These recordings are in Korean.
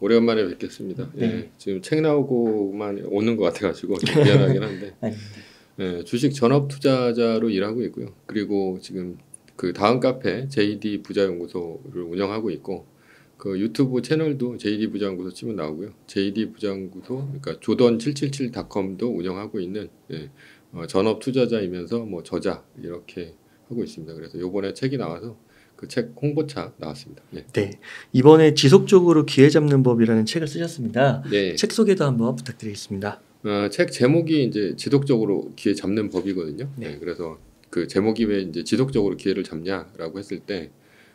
오래간만에 뵙겠습니다. 네. 예, 지금 책 나오고만 오는 것 같아가지고 좀 미안하긴 한데 예, 주식 전업 투자자로 일하고 있고요. 그리고 지금 그 다음 카페 JD 부자연구소를 운영하고 있고 그 유튜브 채널도 JD 부자연구소 치면 나오고요. JD 부자연구소 그러니까 조던777.com도 운영하고 있는 예, 전업 투자자이면서 뭐 저자 이렇게 하고 있습니다. 그래서 요번에 책이 나와서 그 책 홍보차 나왔습니다. 네. 네. 이번에 지속적으로 기회 잡는 법이라는 책을 쓰셨습니다. 네. 책 소개도 한번 부탁드리겠습니다. 책 제목이 이제 지속적으로 기회 잡는 법이거든요. 네. 네. 그래서 그 제목이 왜 이제 지속적으로 기회를 잡냐라고 했을 때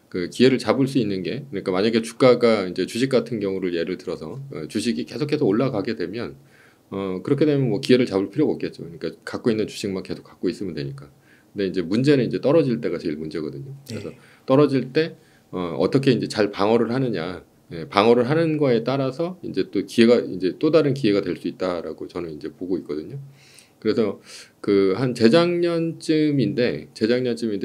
그 기회를 잡을 수 있는 게 그러니까 만약에 주가가 이제 주식 같은 경우를 예를 들어서 주식이 계속해서 올라가게 되면 그렇게 되면 뭐 기회를 잡을 필요가 없겠죠. 그러니까 갖고 있는 주식만 계속 갖고 있으면 되니까. 근데 이제 문제는 이제 떨어질 때가 제일 문제거든요. 그래서 네. 떨어질 때 어떻게 이제 잘 방어를 하느냐. 예, 방어를 하는 거에 따라서 이제 또 기회가 이제 또 다른 기회가 될 수 있다라고 저는 이제 보고 있거든요. 그래서 그 한 재작년쯤인데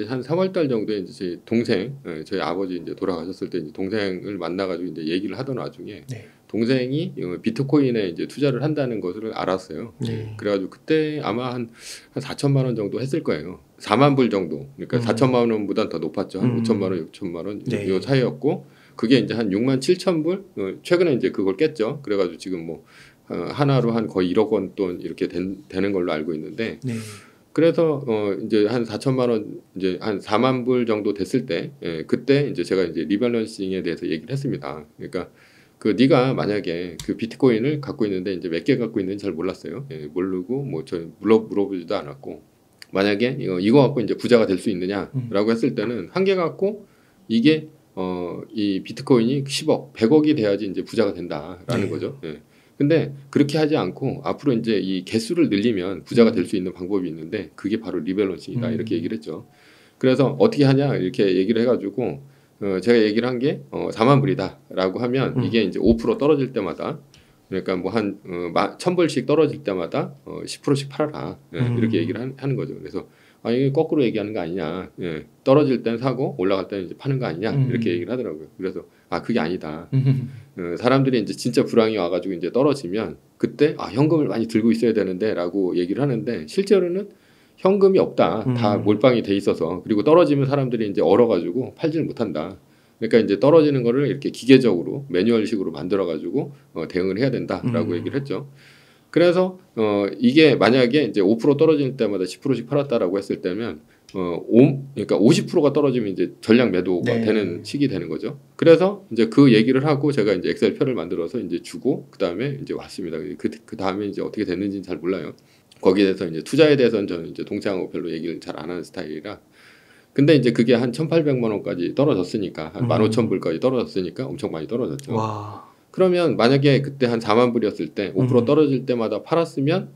한 3월 달 정도에 이제 제 동생, 저희 아버지 이제 돌아가셨을 때 이제 동생을 만나가지고 이제 얘기를 하던 와중에 네. 동생이 비트코인에 이제 투자를 한다는 것을 알았어요. 네. 그래가지고 그때 아마 한 4천만 원 정도 했을 거예요. 4만 불 정도. 그러니까 4천만 원보다 더 높았죠. 한 5천만 원, 6천만 원 네. 요 사이였고 그게 이제 한 6만 7천 불. 최근에 이제 그걸 깼죠. 그래가지고 지금 뭐 하나로 한 거의 1억 원 돈 이렇게 되는 걸로 알고 있는데. 네. 그래서 이제 한 4천만 원 이제 한 4만 불 정도 됐을 때 그때 이제 제가 이제 리밸런싱에 대해서 얘기를 했습니다. 그러니까 그 네가 만약에 그 비트코인을 갖고 있는데 이제 몇 개 갖고 있는지 잘 몰랐어요. 모르고 뭐 저 물어보지도 않았고 만약에 이거 갖고 이제 부자가 될 수 있느냐라고 했을 때는 한 개 갖고 이게 이 비트코인이 10억, 100억이 돼야지 이제 부자가 된다라는 네. 거죠. 근데 그렇게 하지 않고 앞으로 이제 이 개수를 늘리면 부자가 될 수 있는 방법이 있는데 그게 바로 리밸런싱이다 이렇게 얘기를 했죠. 그래서 어떻게 하냐 이렇게 얘기를 해가지고 제가 얘기를 한 게 4만 불이다라고 하면 이게 이제 5% 떨어질 때마다 그러니까 뭐 한 1,000불씩 떨어질 때마다 10%씩 팔아라 이렇게 얘기를 하는 거죠. 그래서 이게 거꾸로 얘기하는 거 아니냐. 떨어질 땐 사고 올라갈 때는 이제 파는 거 아니냐 이렇게 얘기를 하더라고요. 그래서 그게 아니다. 사람들이 이제 진짜 불황이 와가지고 이제 떨어지면 그때 현금을 많이 들고 있어야 되는데라고 얘기를 하는데 실제로는 현금이 없다. 다 몰빵이 돼 있어서 그리고 떨어지면 사람들이 이제 얼어가지고 팔지를 못한다. 그러니까 이제 떨어지는 거를 이렇게 기계적으로 매뉴얼식으로 만들어가지고 대응을 해야 된다라고 얘기를 했죠. 그래서 이게 만약에 이제 5% 떨어질 때마다 10%씩 팔았다라고 했을 때면 그러니까 50%가 떨어지면 이제 전량 매도가 네. 되는 시기 되는 거죠. 그래서 이제 그 얘기를 하고 제가 이제 엑셀 표를 만들어서 이제 주고 그 다음에 이제 왔습니다. 그 다음에 이제 어떻게 됐는지는 잘 몰라요. 거기에 대해서 이제 투자에 대해서는 저는 이제 동생하고 별로 얘기를 잘 안 하는 스타일이라. 근데 이제 그게 한 1,800만 원까지 떨어졌으니까 한 15,000불까지 떨어졌으니까 엄청 많이 떨어졌죠. 와. 그러면 만약에 그때 한 4만 불이었을 때 5% 떨어질 때마다 팔았으면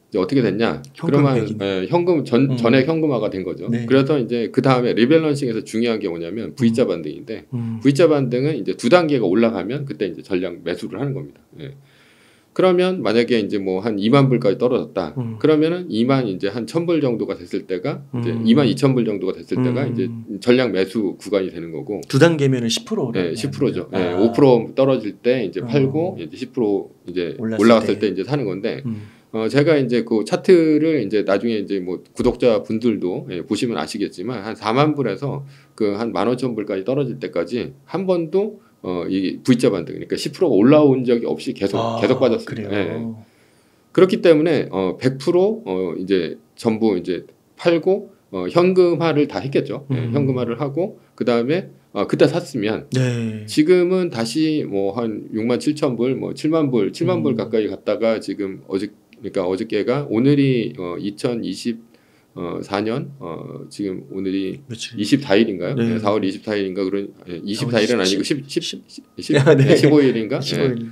이제 어떻게 됐냐? 그러면 현금 전액 현금화가 된 거죠. 네. 그래서 이제 그 다음에 리밸런싱에서 중요한 게 뭐냐면 V자 반등인데 V자 반등은 이제 2단계가 올라가면 그때 이제 전량 매수를 하는 겁니다. 그러면 만약에 이제 뭐 한 2만 불까지 떨어졌다. 그러면은 2만 이제 한 1,000불 정도가 됐을 때가 이제 2만 2천 불 정도가 됐을 때가 이제 전량 매수 구간이 되는 거고. 두 단계면은 10%로. 네, 10%죠. 5% 떨어질 때 이제 팔고 이제 10% 이제 올라갔을 때 이제 사는 건데. 제가 이제 그 차트를 이제 나중에 이제 뭐 구독자 분들도 보시면 아시겠지만 한 4만 불에서 그 한 15,000불까지 떨어질 때까지 한 번도 이 V자 반등 그러니까 10%가 올라온 적이 없이 계속 빠졌습니다. 그렇기 때문에 100% 이제 전부 이제 팔고 현금화를 다 했겠죠. 현금화를 하고 그 다음에 그때 샀으면 지금은 다시 뭐 한 6만 7천 불, 뭐 7만 불 가까이 갔다가 지금 그러니까 어저께가 오늘이 2024년 지금 오늘이 24일인가요? 네. 4월 24일인가 그런 24일은 아니고 15일인가? 15일.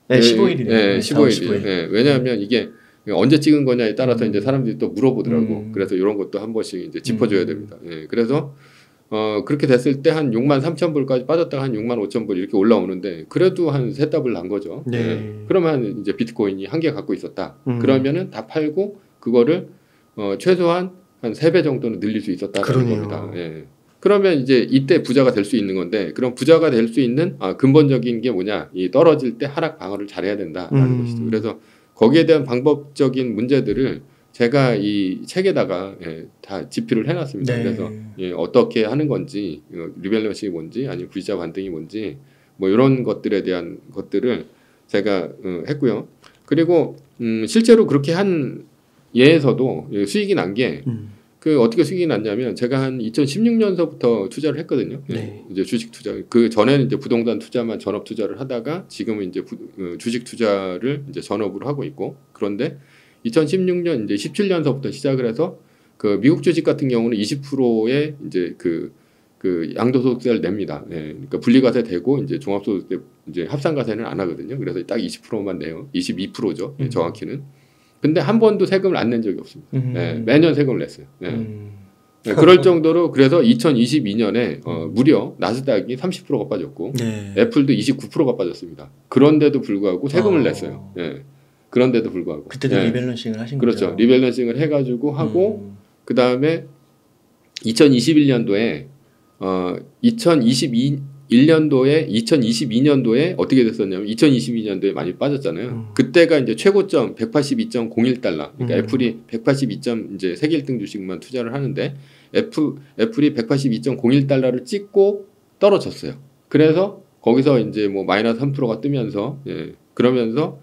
네, 15일이네요. 네, 15일이에요. 네, 왜냐하면 이게 언제 찍은 거냐에 따라서 이제 사람들이 또 물어보더라고. 그래서 이런 것도 한 번씩 이제 짚어줘야 됩니다. 그래서 그렇게 됐을 때 한 6만 3천 불까지 빠졌다가 한 6만 5천 불 이렇게 올라오는데 그래도 한 세 답을 난 거죠. 그러면 이제 비트코인이 한 개 갖고 있었다. 그러면은 다 팔고 그거를 최소한 한 3배 정도는 늘릴 수 있었다는 겁니다. 그러면 이제 이때 부자가 될 수 있는 건데 그럼 부자가 될 수 있는 근본적인 게 뭐냐? 이 떨어질 때 하락 방어를 잘해야 된다라는 것이죠. 그래서 거기에 대한 방법적인 문제들을 제가 이 책에다가 다 집필을 해놨습니다. 네. 그래서 어떻게 하는 건지, 리밸런싱이 뭔지, 아니면 부의자 반등이 뭔지, 뭐 이런 것들에 대한 것들을 제가 했고요. 그리고 실제로 그렇게 한 예에서도 수익이 난 게 그 어떻게 수익이 났냐면 제가 한 2016년서부터 투자를 했거든요. 네. 이제 주식 투자. 그 전에는 이제 부동산 투자만 전업 투자를 하다가 지금은 이제 주식 투자를 이제 전업으로 하고 있고 그런데 2016년 이제 17년서부터 시작을 해서 그 미국 주식 같은 경우는 20%의 이제 그 양도소득세를 냅니다. 그러니까 분리과세 되고 이제 종합소득세 이제 합산과세는 안 하거든요. 그래서 딱 20%만 내요. 22%죠. 정확히는. 근데 한 번도 세금을 안 낸 적이 없습니다. 매년 세금을 냈어요. 그럴 정도로 그래서 2022년에 무려 나스닥이 30%가 빠졌고 애플도 29%가 빠졌습니다. 그런데도 불구하고 세금을 냈어요. 그런데도 불구하고 그때도 리밸런싱을 하신 거죠. 그렇죠. 리밸런싱을 해가지고 하고 그 다음에 2021년도에 2022년도에 어떻게 됐었냐면 2022년도에 많이 빠졌잖아요. 그때가 이제 최고점 182.01달러. 그러니까 애플이 182점 이제 세계 1등 주식만 투자를 하는데 애플이 182.01달러를 찍고 떨어졌어요. 그래서 거기서 이제 뭐 마이너스 3%가 뜨면서 그러면서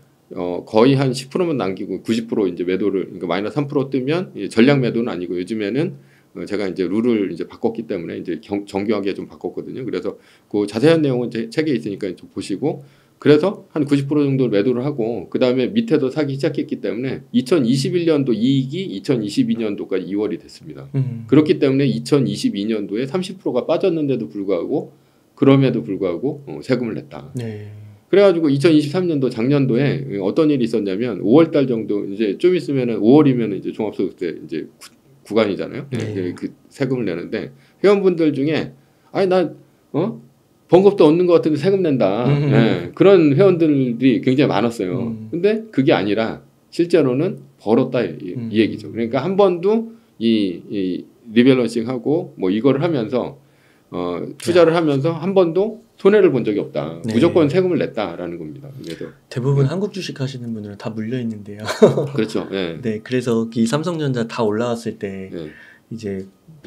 거의 한 10%만 남기고 90% 이제 매도를 그러니까 마이너스 3% 뜨면 전략 매도는 아니고 요즘에는 제가 이제 룰을 이제 바꿨기 때문에 이제 정교하게 좀 바꿨거든요. 그래서 그 자세한 내용은 제 책에 있으니까 좀 보시고 그래서 한 90% 정도 매도를 하고 그 다음에 밑에도 사기 시작했기 때문에 2021년도 이익이 2022년도까지 2월이 됐습니다. 그렇기 때문에 2022년도에 30%가 빠졌는데도 불구하고 그럼에도 불구하고 세금을 냈다. 그래가지고 2023년도 작년도에 어떤 일이 있었냐면 5월달 정도 이제 좀 있으면은 5월이면은 이제 종합소득세 이제 구간이잖아요. 그 세금을 내는데 회원분들 중에 아니 나 번급도 얻는 것 같은데 세금 낸다. 그런 회원들이 굉장히 많았어요. 근데 그게 아니라 실제로는 벌었다 이 얘기죠. 그러니까 한 번도 이 리밸런싱하고 뭐 이거를 하면서 투자를 하면서 한 번도 손해를 본 적이 없다. 무조건 세금을 냈다라는 겁니다. 그래서 대부분 한국 주식 하시는 분들은 다 물려 있는데요. 그렇죠. 네, 그래서 이 삼성전자 다 올라왔을 때 이제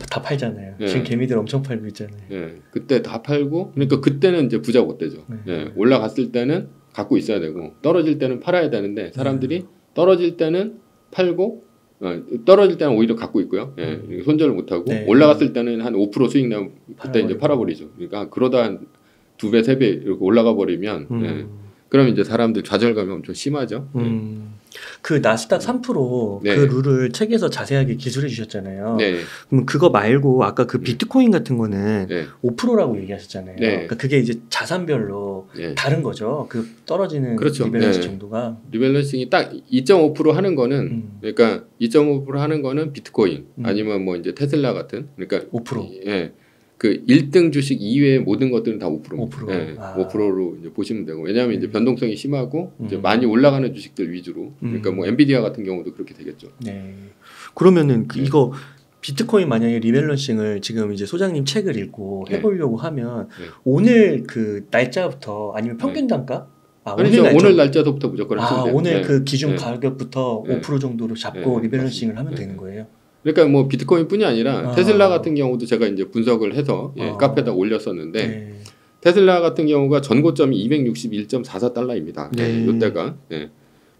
다 팔잖아요. 지금 개미들 엄청 팔고 있잖아요. 그때 다 팔고 그러니까 그때는 이제 부자 못 되죠. 올라갔을 때는 갖고 있어야 되고 떨어질 때는 팔아야 되는데 사람들이 떨어질 때는 팔고 떨어질 때는 오히려 갖고 있고요. 손절을 못 하고 올라갔을 때는 한 5% 수익 나면 그때 이제 팔아버리죠. 그러니까 그러다 한 2배, 3배 이렇게 올라가 버리면 그럼 이제 사람들 좌절감이 엄청 심하죠. 그 나스닥 3% 그 룰을 책에서 자세하게 기술해 주셨잖아요. 그럼 그거 말고 아까 그 비트코인 같은 거는 5%라고 얘기하셨잖아요. 그러니까 그게 이제 자산별로 다른 거죠. 그 떨어지는 리밸런싱 정도가. 리밸런싱이 딱 2.5% 하는 거는 그러니까 2.5% 하는 거는 비트코인 아니면 뭐 이제 테슬라 같은 그러니까 5%. 그 1등 주식 이외의 모든 것들은 다 5%. 5%. 5%로 이제 보시면 되고 왜냐하면 이제 변동성이 심하고 이제 많이 올라가는 주식들 위주로 그러니까 뭐 엔비디아 같은 경우도 그렇게 되겠죠. 그러면은 이거 비트코인 만약에 리밸런싱을 지금 이제 소장님 책을 읽고 해보려고 하면 오늘 그 날짜부터 아니면 평균 단가? 오늘 날짜부터 무조건 하시면 돼요. 오늘 그 기준 가격부터 5% 정도로 잡고 리밸런싱을 하면 되는 거예요. 그러니까 뭐 비트코인뿐이 아니라 테슬라 같은 경우도 제가 이제 분석을 해서 카페에다 올렸었는데 테슬라 같은 경우가 전고점이 261.44달러입니다.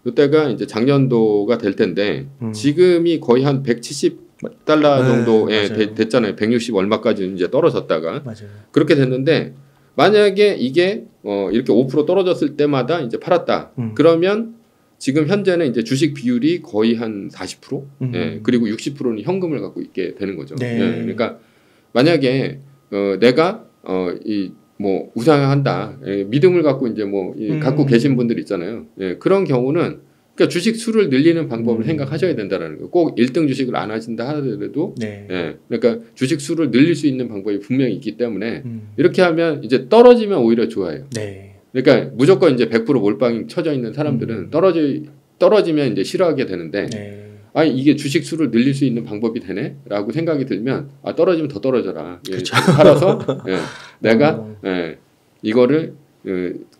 이때가 이제 작년도가 될 텐데 지금이 거의 한 170달러 정도 됐잖아요. 160 얼마까지 이제 떨어졌다가 그렇게 됐는데 만약에 이게 이렇게 5% 떨어졌을 때마다 이제 팔았다. 그러면 지금 현재는 이제 주식 비율이 거의 한 40%, 그리고 60%는 현금을 갖고 있게 되는 거죠. 그러니까 만약에 내가 이 뭐 우상향한다, 믿음을 갖고 이제 뭐 갖고 계신 분들 있잖아요. 그런 경우는 그러니까 주식 수를 늘리는 방법을 생각하셔야 된다라는 거예요. 꼭 1등 주식을 안 하신다 하더라도, 그러니까 주식 수를 늘릴 수 있는 방법이 분명히 있기 때문에 이렇게 하면 이제 떨어지면 오히려 좋아요. 그러니까 무조건 이제 100% 몰빵이 쳐져 있는 사람들은 떨어지면 이제 싫어하게 되는데 아 이게 주식 수를 늘릴 수 있는 방법이 되네라고 생각이 들면 아 떨어지면 더 떨어져라. 그렇죠. 팔아서 내가 이거를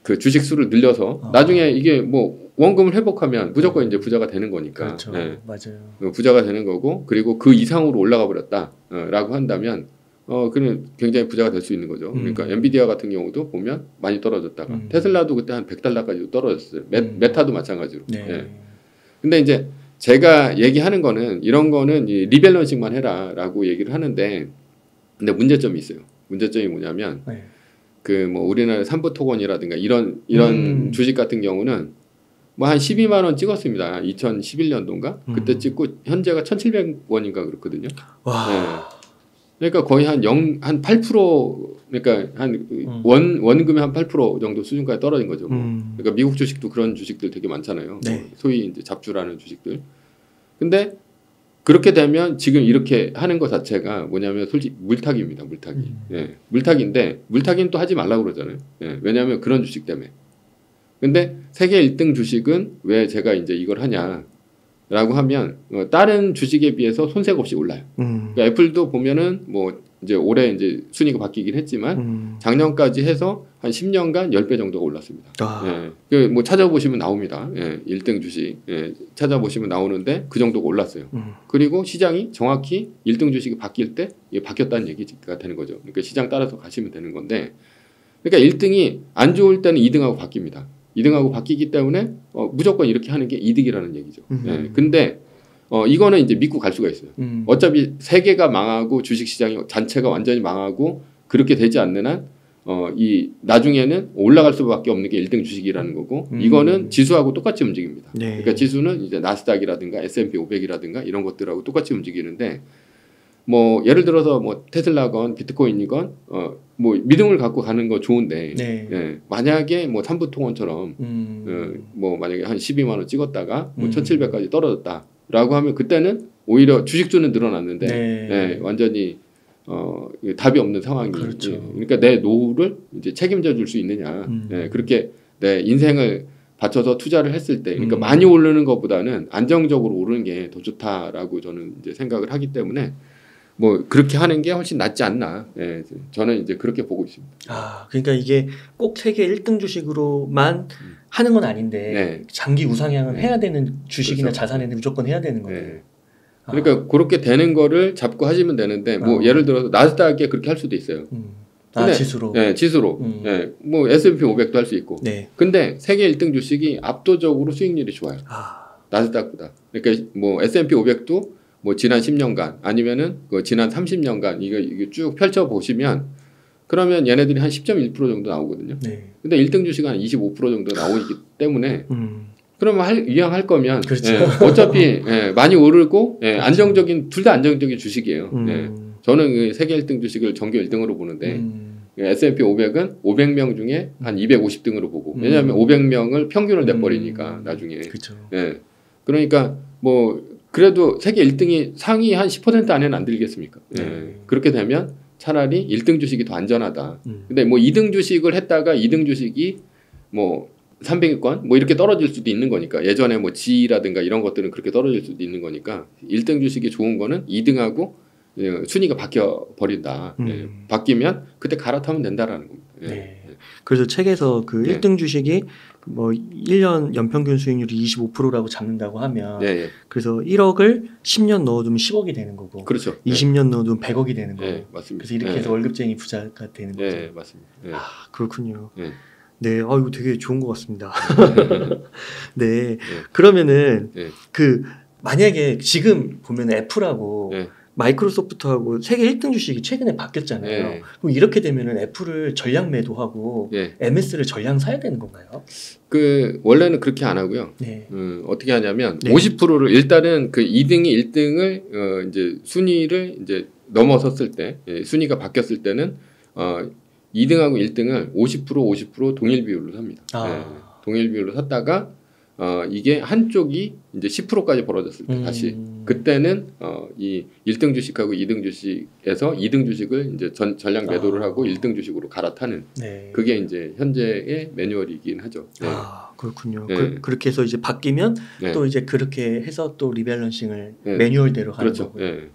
그 주식 수를 늘려서 나중에 이게 뭐 원금을 회복하면 무조건 이제 부자가 되는 거니까. 그렇죠. 맞아요. 부자가 되는 거고 그리고 그 이상으로 올라가 버렸다라고 한다면 그는 굉장히 부자가 될 수 있는 거죠. 그러니까 엔비디아 같은 경우도 보면 많이 떨어졌다가 테슬라도 그때 한 100달러까지도 떨어졌어요. 메타도 마찬가지로. 근데 이제 제가 얘기하는 거는 이런 거는 이 리밸런싱만 해라라고 얘기를 하는데 근데 문제점이 있어요. 문제점이 뭐냐면 그 뭐 우리나라 삼부토건이라든가 이런 주식 같은 경우는 뭐 한 12만 원 찍었습니다. 2011년도인가 그때 찍고 현재가 1,700원인가 그렇거든요. 와. 그러니까 거의 한 8% 그러니까 한 원금의 한 8% 정도 수준까지 떨어진 거죠. 그러니까 미국 주식도 그런 주식들 되게 많잖아요. 소위 이제 잡주라는 주식들. 근데 그렇게 되면 지금 이렇게 하는 것 자체가 뭐냐면 솔직히 물타기입니다. 물타기. 물타기인데 물타기는 또 하지 말라고 그러잖아요. 왜냐하면 그런 주식 때문에. 근데 세계 1등 주식은 왜 제가 이제 이걸 하냐라고 하면 다른 주식에 비해서 손색 없이 올라요. 그러니까 애플도 보면은 뭐 이제 올해 이제 순위가 바뀌긴 했지만 작년까지 해서 한 10년간 10배 정도가 올랐습니다. 그 뭐 찾아보시면 나옵니다. 1등 주식 찾아보시면 나오는데 그 정도가 올랐어요. 그리고 시장이 정확히 1등 주식이 바뀔 때 이게 바뀌었다는 얘기가 되는 거죠. 그러니까 시장 따라서 가시면 되는 건데 그러니까 1등이 안 좋을 때는 2등하고 바뀝니다. 2등하고 바뀌기 때문에 무조건 이렇게 하는 게 이득이라는 얘기죠. 근데 이거는 이제 믿고 갈 수가 있어요. 어차피 세계가 망하고 주식시장이 전체가 완전히 망하고 그렇게 되지 않는 한 이 나중에는 올라갈 수밖에 없는 게 1등 주식이라는 거고 이거는 지수하고 똑같이 움직입니다. 그러니까 지수는 이제 나스닥이라든가 S&P 500이라든가 이런 것들하고 똑같이 움직이는데 뭐 예를 들어서 뭐 테슬라건 비트코인이건 뭐 믿음을 갖고 가는 거 좋은데 만약에 뭐 삼부통원처럼 뭐 만약에 한 12만 원 찍었다가 뭐 1,700까지 떨어졌다라고 하면 그때는 오히려 주식수는 늘어났는데 완전히 답이 없는 상황이. 그렇죠. 그러니까 내 노후를 이제 책임져 줄 수 있느냐. 그렇게 내 인생을 바쳐서 투자를 했을 때, 그러니까 많이 오르는 것보다는 안정적으로 오르는 게 더 좋다라고 저는 이제 생각을 하기 때문에 뭐 그렇게 하는 게 훨씬 낫지 않나. 저는 이제 그렇게 보고 있습니다. 아, 그러니까 이게 꼭 세계 1등 주식으로만 하는 건 아닌데 장기 우상향을 해야 되는 주식이나 그렇죠. 자산에는 무조건 해야 되는 거예요. 그러니까 그렇게 되는 거를 잡고 하시면 되는데 뭐 예를 들어서 나스닥에 그렇게 할 수도 있어요. 근데, 지수로. 지수로. 뭐 S&P 500도 할 수 있고. 근데 세계 1등 주식이 압도적으로 수익률이 좋아요. 나스닥보다. 그러니까 뭐 S&P 500도 뭐 지난 10년간 아니면은 그 지난 30년간 이거 쭉 펼쳐 보시면 그러면 얘네들이 한 10.1% 정도 나오거든요. 근데 1등 주식은 한 25% 정도 나오기 때문에 그러면 이왕 할 거면 그렇죠. 어차피 많이 오르고 안정적인 둘 다 안정적인 주식이에요. 저는 그 세계 1등 주식을 전교 1등으로 보는데 S&P 500은 500명 중에 한 250등으로 보고 왜냐하면 500명을 평균을 내버리니까 나중에. 그렇죠. 그러니까 뭐 그래도 세계 1등이 상위 한 10% 안에는 안 들겠습니까? 그렇게 되면 차라리 1등 주식이 더 안전하다. 근데 뭐 2등 주식을 했다가 2등 주식이 뭐 300위권 뭐 이렇게 떨어질 수도 있는 거니까 예전에 뭐 G라든가 이런 것들은 그렇게 떨어질 수도 있는 거니까 1등 주식이 좋은 거는 2등하고 순위가 바뀌어 버린다. 바뀌면 그때 갈아타면 된다라는 겁니다. 그래서 책에서 그 1등 주식이 뭐 1년 연평균 수익률이 25%라고 잡는다고 하면 그래서 1억을 10년 넣어두면 10억이 되는 거고 그렇죠. 20년 넣어두면 100억이 되는 거고 맞습니다. 그래서 이렇게 해서 월급쟁이 부자가 되는 거죠. 맞습니다. 그렇군요. 이거 되게 좋은 것 같습니다. 그러면은 그 만약에 지금 보면 애플하고 마이크로소프트하고 세계 1등 주식이 최근에 바뀌었잖아요. 그럼 이렇게 되면은 애플을 전량 매도하고 MS를 전량 사야 되는 건가요? 그 원래는 그렇게 안 하고요. 어떻게 하냐면 50%를 일단은 그 2등이 1등을 이제 순위를 이제 넘어섰을 때 순위가 바뀌었을 때는 2등하고 1등을 50% 동일 비율로 삽니다. 동일 비율로 샀다가 이게 한쪽이 이제 10%까지 벌어졌을 때 다시 그때는 이 1등 주식하고 2등 주식에서 2등 주식을 이제 전량 매도를 하고 1등 주식으로 갈아타는 네. 그게 이제 현재의 매뉴얼이긴 하죠. 네. 그렇군요. 그렇게 해서 이제 바뀌면 또 이제 그렇게 해서 또 리밸런싱을 매뉴얼대로 하는 그렇죠. 거고요.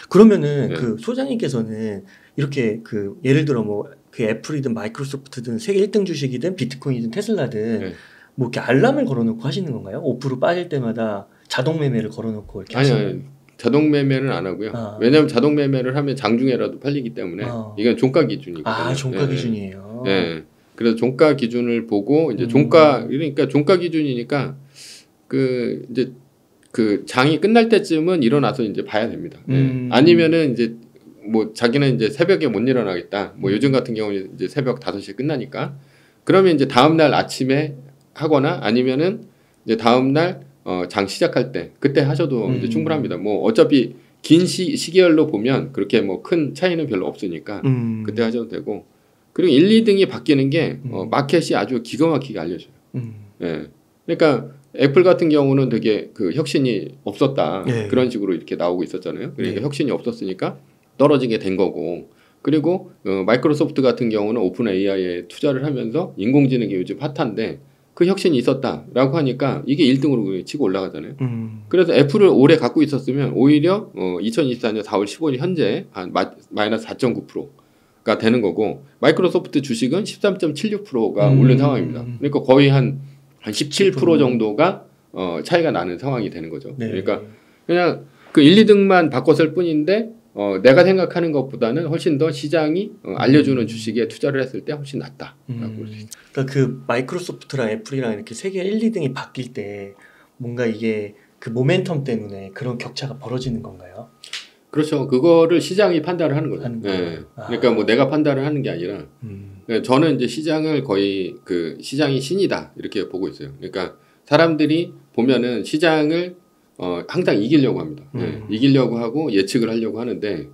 그러면은 그 소장님께서는 이렇게 그 예를 들어 뭐 그 애플이든 마이크로소프트든 세계 1등 주식이든 비트코인이든 테슬라든 뭐 이렇게 알람을 걸어놓고 하시는 건가요? 5% 빠질 때마다 자동 매매를 걸어놓고 이렇게 아니요. 자동 매매는 안 하고요. 왜냐하면 자동 매매를 하면 장중에라도 팔리기 때문에 이건 종가 기준이거든요. 종가 기준이에요. 네. 그래서 종가 기준을 보고 이제 그러니까 종가 기준이니까 그 이제 그 장이 끝날 때쯤은 일어나서 이제 봐야 됩니다. 아니면은 이제 뭐 자기는 이제 새벽에 못 일어나겠다. 뭐 요즘 같은 경우는 이제 새벽 5시에 끝나니까 그러면 이제 다음 날 아침에 하거나 아니면은 이제 다음 날 장 시작할 때 그때 하셔도 이제 충분합니다. 뭐 어차피 긴 시계열로 보면 그렇게 뭐 큰 차이는 별로 없으니까 그때 하셔도 되고 그리고 1, 2등이 바뀌는 게 마켓이 아주 기가 막히게 알려져요. 예. 그러니까 애플 같은 경우는 되게 그 혁신이 없었다. 그런 식으로 이렇게 나오고 있었잖아요. 그러니까 혁신이 없었으니까 떨어지게 된 거고 그리고 마이크로소프트 같은 경우는 오픈 AI에 투자를 하면서 인공지능이 요즘 핫한데 그 혁신이 있었다라고 하니까 이게 1등으로 치고 올라가잖아요. 그래서 애플을 오래 갖고 있었으면 오히려 2024년 4월 15일 현재 한 마이너스 4.9%가 되는 거고 마이크로소프트 주식은 13.76%가 오른 상황입니다. 그러니까 거의 한 17% 정도가 차이가 나는 상황이 되는 거죠. 그러니까 그냥 그 1, 2등만 바꿨을 뿐인데 내가 생각하는 것보다는 훨씬 더 시장이 알려주는 주식에 투자를 했을 때 훨씬 낫다라고 볼 수 있어요. 그러니까 그 마이크로소프트랑 애플이랑 이렇게 세계 1, 2등이 바뀔 때 뭔가 이게 그 모멘텀 때문에 그런 격차가 벌어지는 건가요? 그렇죠. 그거를 시장이 판단을 하는 거죠. 그러니까 뭐 내가 판단을 하는 게 아니라 저는 이제 시장을 거의 그 시장이 신이다 이렇게 보고 있어요. 그러니까 사람들이 보면은 시장을 항상 이기려고 합니다. 이기려고 하고 예측을 하려고 하는데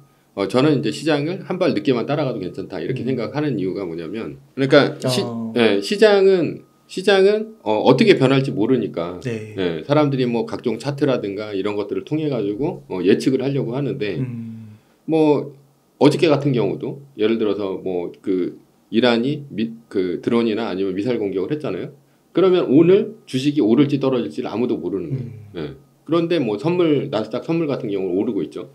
저는 이제 시장을 한 발 늦게만 따라가도 괜찮다 이렇게 생각하는 이유가 뭐냐면 그러니까 시장은 어떻게 변할지 모르니까 사람들이 뭐 각종 차트라든가 이런 것들을 통해 가지고 예측을 하려고 하는데 뭐 어저께 같은 경우도 예를 들어서 뭐 그 이란이 그 드론이나 아니면 미사일 공격을 했잖아요. 그러면 오늘 주식이 오를지 떨어질지를 아무도 모르는 거예요. 그런데 뭐 나스닥 선물 같은 경우는 오르고 있죠.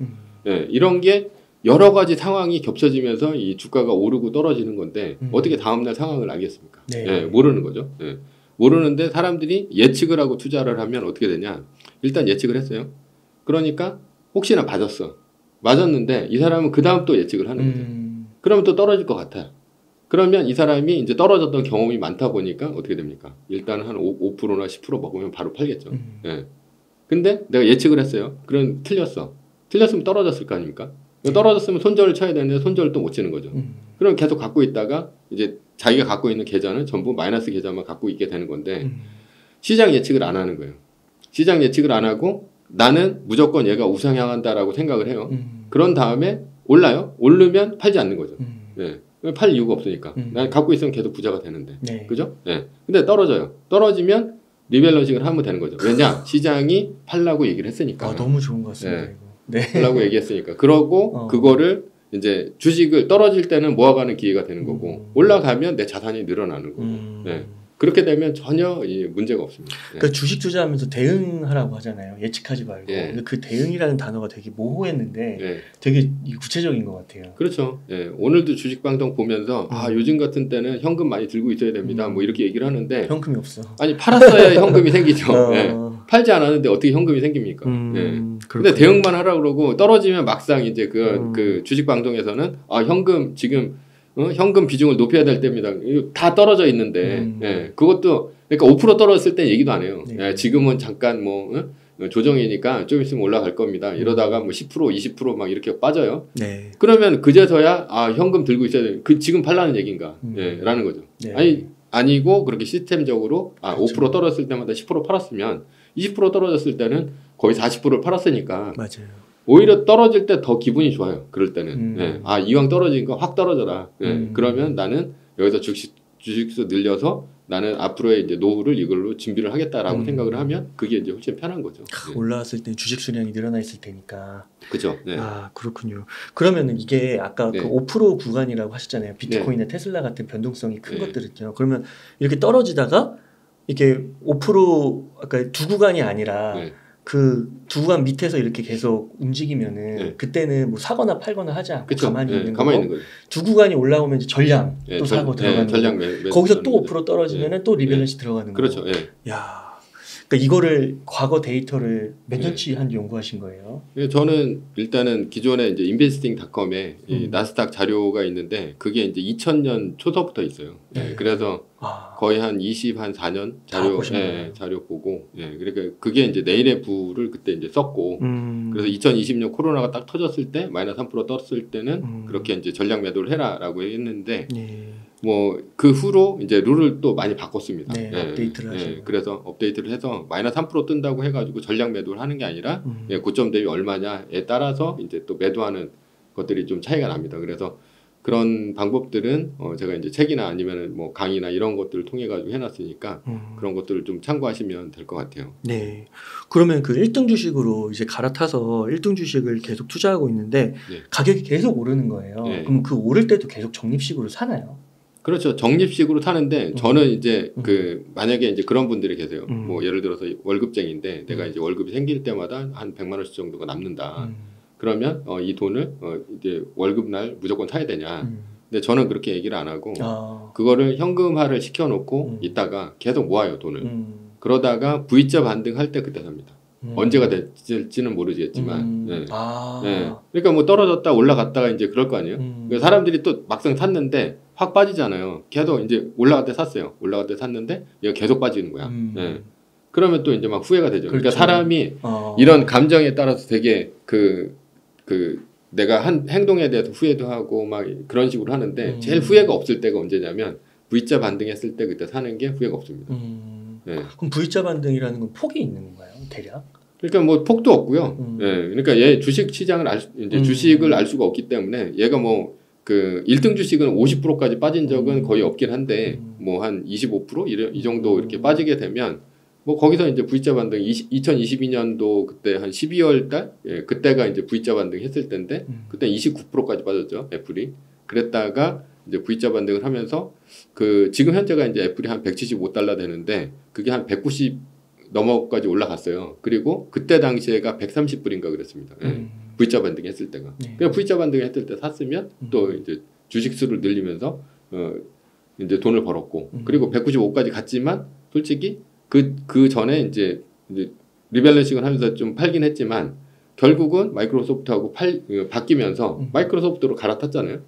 이런 게 여러 가지 상황이 겹쳐지면서 이 주가가 오르고 떨어지는 건데 어떻게 다음날 상황을 알겠습니까? 모르는 거죠. 모르는데 사람들이 예측을 하고 투자를 하면 어떻게 되냐? 일단 예측을 했어요. 그러니까 혹시나 맞았는데 이 사람은 그 다음 또 예측을 하는 거죠. 그러면 또 떨어질 것 같아요. 그러면 이 사람이 이제 떨어졌던 경험이 많다 보니까 어떻게 됩니까? 일단 한 5%나 10% 먹으면 바로 팔겠죠. 근데 내가 예측을 했어요. 그럼 틀렸으면 떨어졌을 거 아닙니까? 떨어졌으면 손절을 쳐야 되는데 손절을 또 못 치는 거죠. 그럼 계속 갖고 있다가 이제 자기가 갖고 있는 계좌는 전부 마이너스 계좌만 갖고 있게 되는 건데 시장 예측을 안 하는 거예요. 시장 예측을 안 하고 나는 무조건 얘가 우상향한다라고 생각을 해요. 그런 다음에 올라요. 오르면 팔지 않는 거죠. 팔 이유가 없으니까. 난 갖고 있으면 계속 부자가 되는데. 그죠? 근데 떨어져요. 떨어지면 리밸런싱을 하면 되는 거죠. 왜냐? 시장이 팔라고 얘기를 했으니까. 너무 좋은 것 같습니다. 팔라고 얘기했으니까. 그러고 그거를 이제 주식을 떨어질 때는 모아가는 기회가 되는 거고 올라가면 내 자산이 늘어나는 거고. 그렇게 되면 전혀 문제가 없습니다. 그러니까 주식 투자하면서 대응하라고 하잖아요. 예측하지 말고. 근데 그 대응이라는 단어가 되게 모호했는데 되게 구체적인 것 같아요. 그렇죠. 오늘도 주식 방송 보면서 요즘 같은 때는 현금 많이 들고 있어야 됩니다. 뭐 이렇게 얘기를 하는,데 현금이 없어. 아니 팔았어야 현금이 생기죠. 팔지 않았는데 어떻게 현금이 생깁니까? 근데 대응만 하라고 그러고 떨어지면 막상 이제 그 주식 방송에서는 현금 지금 현금 비중을 높여야 될 때입니다. 다 떨어져 있는데 그것도 그러니까 5% 떨어졌을 때 얘기도 안 해요. 지금은 잠깐 뭐 조정이니까 좀 있으면 올라갈 겁니다. 이러다가 뭐 10% 20% 막 이렇게 빠져요. 그러면 그제서야 현금 들고 있어야 돼. 지금 팔라는 얘기인가? 라는 거죠. 아니고 그렇게 시스템적으로 5% 떨어졌을 때마다 10% 팔았으면 20% 떨어졌을 때는 거의 40%를 팔았으니까. 맞아요. 오히려 떨어질 때 더 기분이 좋아요. 그럴 때는. 이왕 떨어지니까 확 떨어져라. 그러면 나는 여기서 주식수 늘려서 나는 앞으로의 이제 노후를 이걸로 준비를 하겠다라고 생각을 하면 그게 이제 훨씬 편한 거죠. 네. 올라왔을 때 주식 수량이 늘어나 있을 테니까. 그죠. 네. 아 그렇군요. 그러면 이게 아까 그 5% 구간이라고 하셨잖아요. 비트코인이나 테슬라 같은 변동성이 큰 것들은요. 그러면 이렇게 떨어지다가 이게 5% 아까 두 구간이 아니라 그 두 구간 밑에서 이렇게 계속 움직이면은 그때는 뭐 사거나 팔거나 하지 않고 그쵸? 가만히 있는 가만히 거고 있는 두 구간이 올라오면 이제 전량 또 사고 들어가는 전량 거고 거기서 또 5% 떨어지면은 또 리밸런스 들어가는 그렇죠. 거고. 야, 그러니까 이거를 과거 데이터를 몇 년치 한 연구하신 거예요? 저는 일단은 기존에 이제 investing.com에 이 나스닥 자료가 있는데 그게 이제 2000년 초서부터 있어요. 그래서 거의 한 4년 자료 보고 그러니까 그게 이제 내일의 부를 그때 이제 썼고 그래서 2020년 코로나가 딱 터졌을 때 마이너스 3% 떴을 때는 그렇게 이제 전략 매도를 해라라고 했는데 뭐 그 후로 이제 룰을 또 많이 바꿨습니다. 업데이트를 하시고. 그래서 업데이트를 해서 마이너스 3% 뜬다고 해가지고 전략 매도를 하는 게 아니라 고점 대비 얼마냐에 따라서 이제 또 매도하는 것들이 좀 차이가 납니다. 그래서 그런 방법들은 제가 이제 책이나 아니면은 뭐 강의나 이런 것들을 통해 가지고 해놨으니까 그런 것들을 좀 참고하시면 될 것 같아요. 네. 그러면 그 1등 주식으로 이제 갈아타서 1등 주식을 계속 투자하고 있는데 가격이 계속 오르는 거예요. 그럼 그 오를 때도 계속 적립식으로 사나요? 그렇죠. 적립식으로 사는데 저는 이제 그 만약에 이제 그런 분들이 계세요. 뭐 예를 들어서 월급쟁이인데 내가 이제 월급이 생길 때마다 한 100만 원씩 정도가 남는다. 그러면 이 돈을 이제 월급날 무조건 사야 되냐. 근데 저는 그렇게 얘기를 안 하고 그거를 현금화를 시켜놓고 있다가 계속 모아요 돈을. 그러다가 V자 반등할 때 그때 삽니다. 언제가 될지는 모르겠지만. 그러니까 뭐 떨어졌다 올라갔다가 이제 그럴 거 아니에요. 그러니까 사람들이 또 막상 샀는데 확 빠지잖아요. 계속 이제 올라갈 때 샀어요. 올라갈 때 샀는데 얘가 계속 빠지는 거야. 그러면 또 이제 막 후회가 되죠. 그렇죠. 그러니까 사람이 이런 감정에 따라서 되게 내가 한 행동에 대해서 후회도 하고 막 그런 식으로 하는데 제일 후회가 없을 때가 언제냐면 V자 반등했을 때 그때 사는 게 후회가 없습니다. 그럼 V자 반등이라는 건 폭이 있는 건가요, 대략? 그러니까 뭐 폭도 없고요. 그러니까 얘 주식 시장을 이제 주식을 알 수가 없기 때문에 얘가 뭐 그 1등 주식은 50%까지 빠진 적은 거의 없긴 한데 뭐 한 25% 이 정도 이렇게 빠지게 되면 뭐 거기서 이제 V자 반등 2022년도 그때 한 12월 달 그때가 이제 V자 반등 했을 때인데 그때 29%까지 빠졌죠. 애플이. 그랬다가 이제 V자 반등을 하면서 그 지금 현재가 이제 애플이 한 175달러 되는데 그게 한 190 넘어까지 올라갔어요. 그리고 그때 당시에가 130불인가 그랬습니다. V자 반등 했을 때가. 그냥 V자 반등 했을 때 샀으면 또 이제 주식 수를 늘리면서 이제 돈을 벌었고 그리고 195까지 갔지만 솔직히 그 전에 이제 리밸런싱을 하면서 좀 팔긴 했지만 결국은 마이크로소프트하고 바뀌면서 마이크로소프트로 갈아탔잖아요.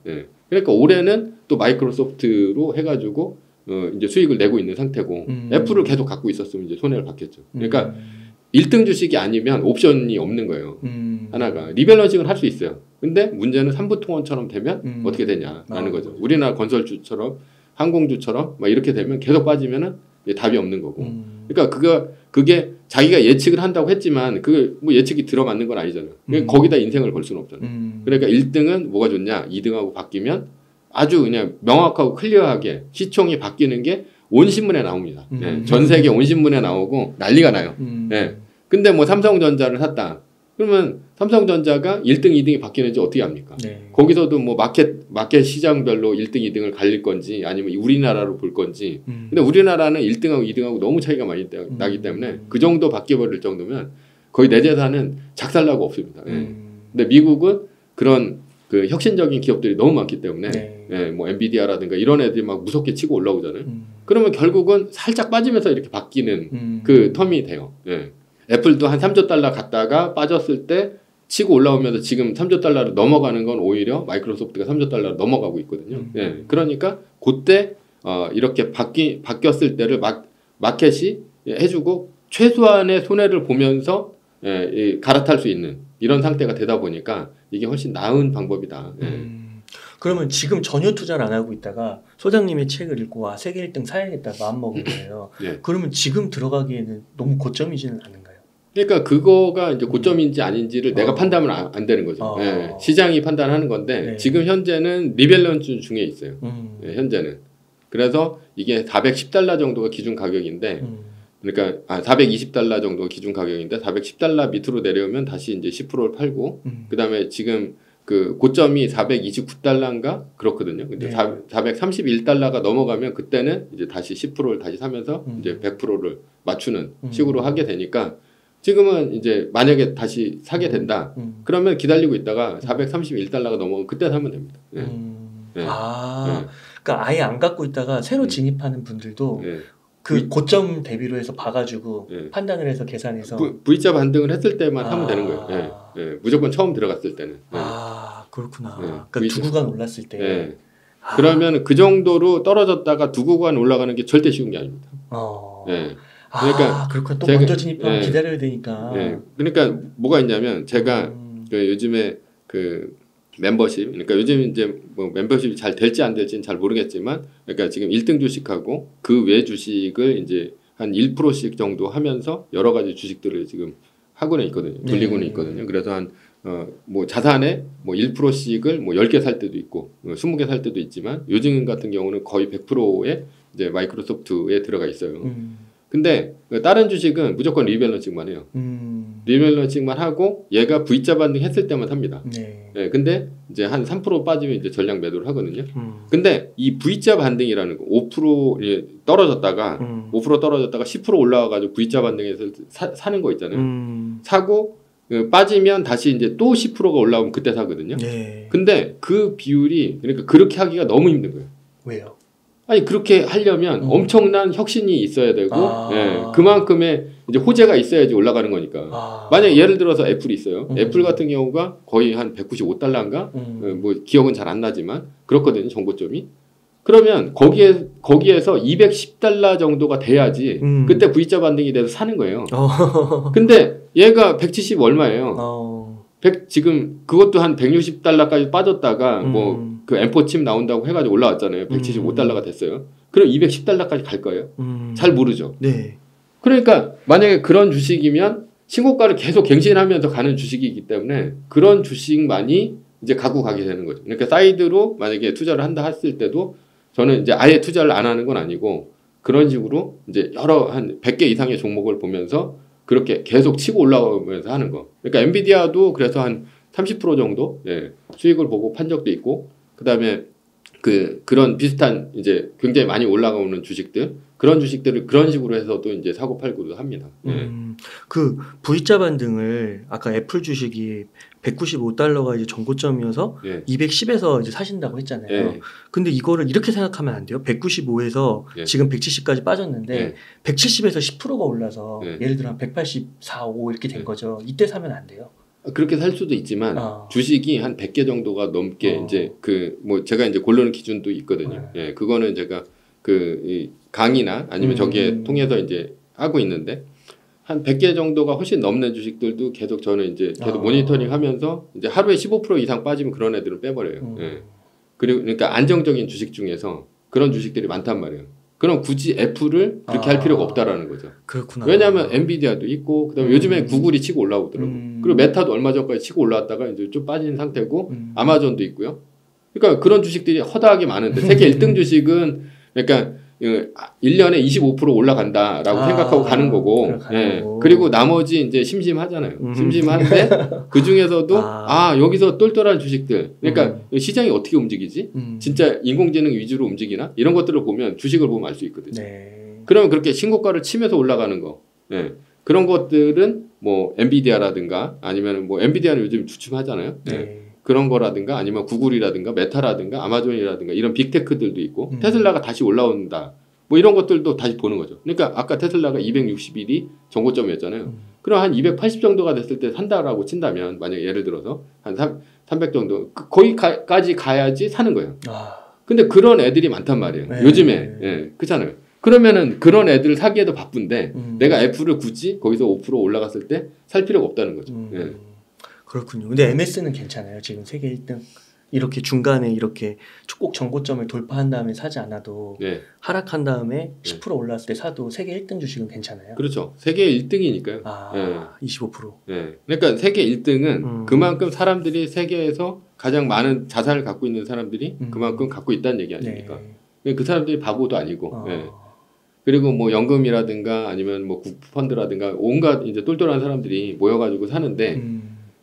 그러니까 올해는 또 마이크로소프트로 해가지고 이제 수익을 내고 있는 상태고 애플을 계속 갖고 있었으면 이제 손해를 봤겠죠. 그러니까 1등 주식이 아니면 옵션이 없는 거예요. 하나가 리밸런싱을 할 수 있어요. 근데 문제는 삼부통원처럼 되면 어떻게 되냐라는 거죠. 우리나라 건설주처럼 항공주처럼 막 이렇게 되면 계속 빠지면은 답이 없는 거고. 그러니까 그게 자기가 예측을 한다고 했지만 그 뭐 예측이 들어맞는 건 아니잖아요. 거기다 인생을 걸 수는 없잖아요. 그러니까 1등은 뭐가 좋냐? 2등하고 바뀌면 아주 그냥 명확하고 클리어하게 시총이 바뀌는 게 온 신문에 나옵니다. 전 세계 온 신문에 나오고 난리가 나요. 근데 뭐 삼성전자를 샀다. 그러면 삼성전자가 1등, 2등이 바뀌는지 어떻게 합니까? 거기서도 뭐 마켓 시장별로 1등, 2등을 갈릴 건지 아니면 우리나라로 볼 건지. 근데 우리나라는 1등하고 2등하고 너무 차이가 많이 나기 때문에 그 정도 바뀌어버릴 정도면 거의 내 재산은 작살나고 없습니다. 근데 미국은 그런 그 혁신적인 기업들이 너무 많기 때문에 뭐 엔비디아라든가 이런 애들이 막 무섭게 치고 올라오잖아요. 그러면 결국은 살짝 빠지면서 이렇게 바뀌는 그 텀이 돼요. 애플도 한 3조 달러 갔다가 빠졌을 때 치고 올라오면서 지금 3조 달러로 넘어가는 건 오히려 마이크로소프트가 3조 달러로 넘어가고 있거든요. 그러니까 그때 이렇게 바뀌었을 때를 마켓이 해주고 최소한의 손해를 보면서 갈아탈 수 있는 이런 상태가 되다 보니까 이게 훨씬 나은 방법이다. 그러면 지금 전혀 투자를 안 하고 있다가 소장님의 책을 읽고 세계 1등 사야겠다 마음먹은 거예요. 그러면 지금 들어가기에는 너무 고점이지는 않은가요? 그러니까 그거가 이제 고점인지 아닌지를 내가 판단하면 안 되는 거죠. 시장이 판단하는 건데 지금 현재는 리밸런스 중에 있어요. 현재는. 그래서 이게 410달러 정도가 기준 가격인데 그러니까 420달러 정도가 기준 가격인데 410달러 밑으로 내려오면 다시 이제 10%를 팔고 그다음에 지금 그 고점이 429달러인가 그렇거든요. 근데 431달러가 넘어가면 그때는 이제 다시 10%를 다시 사면서 이제 100%를 맞추는 식으로 하게 되니까 지금은 이제 만약에 다시 사게 된다. 그러면 기다리고 있다가 431달러가 넘어가면 그때 사면 됩니다. 네. 그러니까 아예 안 갖고 있다가 새로 진입하는 분들도 그 고점 대비로 해서 봐가지고 판단을 해서 계산해서 V자 반등을 했을 때만 하면 되는 거예요. 무조건 처음 들어갔을 때는. 그렇구나. 그러니까 두 구간 올랐을 때. 그러면 그 정도로 떨어졌다가 두 구간 올라가는 게 절대 쉬운 게 아닙니다. 그러니까 그렇구나. 또 먼저 진입하면 기다려야 되니까. 그러니까 뭐가 있냐면 제가 그 요즘에 그 멤버십, 그러니까 요즘 이제 뭐 멤버십이 잘 될지 안 될지는 잘 모르겠지만, 그러니까 지금 1등 주식하고 그 외 주식을 이제 한 1%씩 정도 하면서 여러 가지 주식들을 지금 하고는 있거든요. 돌리고는 있거든요. 그래서 한 뭐 자산에 뭐 1%씩을 뭐 10개 살 때도 있고 20개 살 때도 있지만 요즘 같은 경우는 거의 100%에 이제 마이크로소프트에 들어가 있어요. 근데 다른 주식은 무조건 리밸런싱만 해요. 리밸런싱만 하고 얘가 V자 반등 했을 때만 삽니다. 근데 이제 한 3% 빠지면 이제 전량 매도를 하거든요. 근데 이 V자 반등이라는 거 5% 떨어졌다가 5% 떨어졌다가 10% 올라와가지고 V자 반등해서 사는 거 있잖아요. 사고 빠지면 다시 이제 또 10%가 올라오면 그때 사거든요. 근데 그 비율이 그러니까 그렇게 하기가 너무 힘든 거예요. 왜요? 아니 그렇게 하려면 엄청난 혁신이 있어야 되고 그만큼의 이제 호재가 있어야지 올라가는 거니까. 만약 예를 들어서 애플이 있어요. 애플 같은 경우가 거의 한 195달러인가 뭐 기억은 잘 안 나지만 그렇거든요. 정고점이. 그러면 거기에서 210달러 정도가 돼야지 그때 V자 반등이 돼서 사는 거예요. 근데 얘가 170 얼마예요. 지금 그것도 한 160달러까지 빠졌다가 뭐 그 M4 칩 나온다고 해가지고 올라왔잖아요. 175달러가 됐어요. 그럼 210달러까지 갈 거예요. 잘 모르죠. 그러니까 만약에 그런 주식이면 신고가를 계속 갱신하면서 가는 주식이기 때문에 그런 주식만이 이제 갖고 가게 되는 거죠. 그러니까 사이드로 만약에 투자를 한다 했을 때도 저는 이제 아예 투자를 안 하는 건 아니고 그런 식으로 이제 여러 한 100개 이상의 종목을 보면서 그렇게 계속 치고 올라오면서 하는 거. 그러니까 엔비디아도 그래서 한 30% 정도 수익을 보고 판 적도 있고 그다음에 그런 비슷한 이제 굉장히 많이 올라가는 주식들 그런 주식들을 그런 식으로 해서도 이제 사고 팔고도 합니다. 그 V자 반등을 아까 애플 주식이 195달러가 이제 전고점이어서 210에서 이제 사신다고 했잖아요. 근데 이거를 이렇게 생각하면 안 돼요. 195에서 지금 170까지 빠졌는데 170에서 10%가 올라서 예를 들어 184, 5 이렇게 된 거죠. 이때 사면 안 돼요. 그렇게 살 수도 있지만 주식이 한 100개 정도가 넘게 이제 그 뭐 제가 이제 고르는 기준도 있거든요. 그거는 제가 이 강의나 아니면 저기에 통해서 이제 하고 있는데 한 100개 정도가 훨씬 넘는 주식들도 계속 저는 이제 계속 모니터링 하면서 이제 하루에 15% 이상 빠지면 그런 애들은 빼버려요. 그리고 그러니까 안정적인 주식 중에서 그런 주식들이 많단 말이에요. 그럼 굳이 애플을 그렇게 할 필요가 없다라는 거죠. 그렇구나. 왜냐하면 엔비디아도 있고 그다음에 요즘에 구글이 치고 올라오더라고. 그리고 메타도 얼마 전까지 치고 올라왔다가 이제 좀 빠진 상태고 아마존도 있고요. 그러니까 그런 주식들이 허다하게 많은데 세계 1등 주식은 그러니까 1년에 25% 올라간다라고 생각하고 가는 거고, 그리고 나머지 이제 심심하잖아요. 심심한데 그 중에서도 여기서 똘똘한 주식들, 그러니까 시장이 어떻게 움직이지? 진짜 인공지능 위주로 움직이나? 이런 것들을 보면 주식을 보면 알 수 있거든요. 그러면 그렇게 신고가를 치면서 올라가는 거, 그런 것들은 뭐 엔비디아라든가 아니면 뭐 엔비디아는 요즘 주춤하잖아요. 그런 거라든가 아니면 구글이라든가 메타라든가 아마존이라든가 이런 빅테크들도 있고 테슬라가 다시 올라온다. 뭐 이런 것들도 다시 보는 거죠. 그러니까 아까 테슬라가 261이 정고점이었잖아요. 그럼 한 280 정도가 됐을 때 산다라고 친다면 만약에 예를 들어서 한 300 정도 거기까지 가야지 사는 거예요. 근데 그런 애들이 많단 말이에요. 요즘에. 그렇잖아요. 그러면은 그런 애들 사기에도 바쁜데 내가 애플을 굳이 거기서 5% 올라갔을 때 살 필요가 없다는 거죠. 그렇군요. 근데 MS는 괜찮아요. 지금 세계 1등 이렇게 중간에 이렇게 꼭 정고점을 돌파한 다음에 사지 않아도 하락한 다음에 10% 올랐을 때 사도 세계 1등 주식은 괜찮아요. 그렇죠. 세계 1등이니까요. 25%. 그러니까 세계 1등은 그만큼 사람들이 세계에서 가장 많은 자산을 갖고 있는 사람들이 그만큼 갖고 있다는 얘기 아닙니까? 그 사람들이 바보도 아니고. 예. 그리고 뭐 연금이라든가 아니면 뭐 국펀드라든가 온갖 이제 똘똘한 사람들이 모여가지고 사는데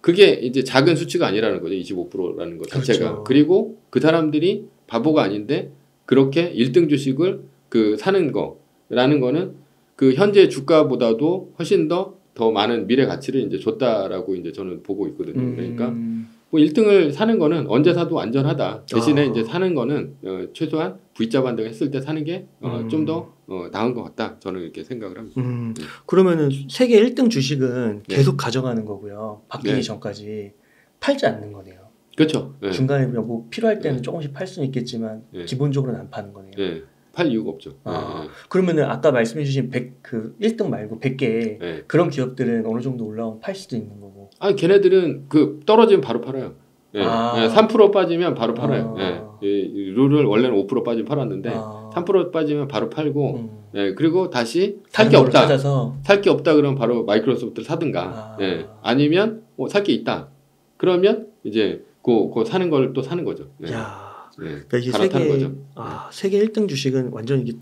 그게 이제 작은 수치가 아니라는 거죠. 25%라는 것 자체가. 그렇죠. 그리고 그 사람들이 바보가 아닌데 그렇게 1등 주식을 그 사는 거라는 거는 그 현재 주가보다도 훨씬 더 많은 미래 가치를 이제 줬다라고 이제 저는 보고 있거든요. 그러니까 뭐 1등을 사는 거는 언제 사도 안전하다. 대신에 이제 사는 거는 최소한 V자 반등 했을 때 사는 게 좀 더 나은 것 같다. 저는 이렇게 생각을 합니다. 그러면은 세계 1등 주식은 계속 가져가는 거고요. 바뀌기 전까지 팔지 않는 거네요. 그렇죠. 중간에 뭐 필요할 때는 조금씩 팔 수는 있겠지만 기본적으로는 안 파는 거네요. 팔 이유가 없죠. 그러면은 아까 말씀해주신 1등 말고 100개 그런 기업들은 어느 정도 올라오면 팔 수도 있는 거고. 아니 걔네들은 그 떨어지면 바로 팔아요. 3% 빠지면 바로 팔아요. 룰을 원래는 5% 빠지면 팔았는데 3% 빠지면 바로 팔고 그리고 다시 살 게 없다. 살 게 없다 그러면 바로 마이크로소프트를 사든가 아니면 살 게 있다. 그러면 이제 그 사는 걸 또 사는 거죠. 그러니까 이게 세계 1등 주식은 완전 이게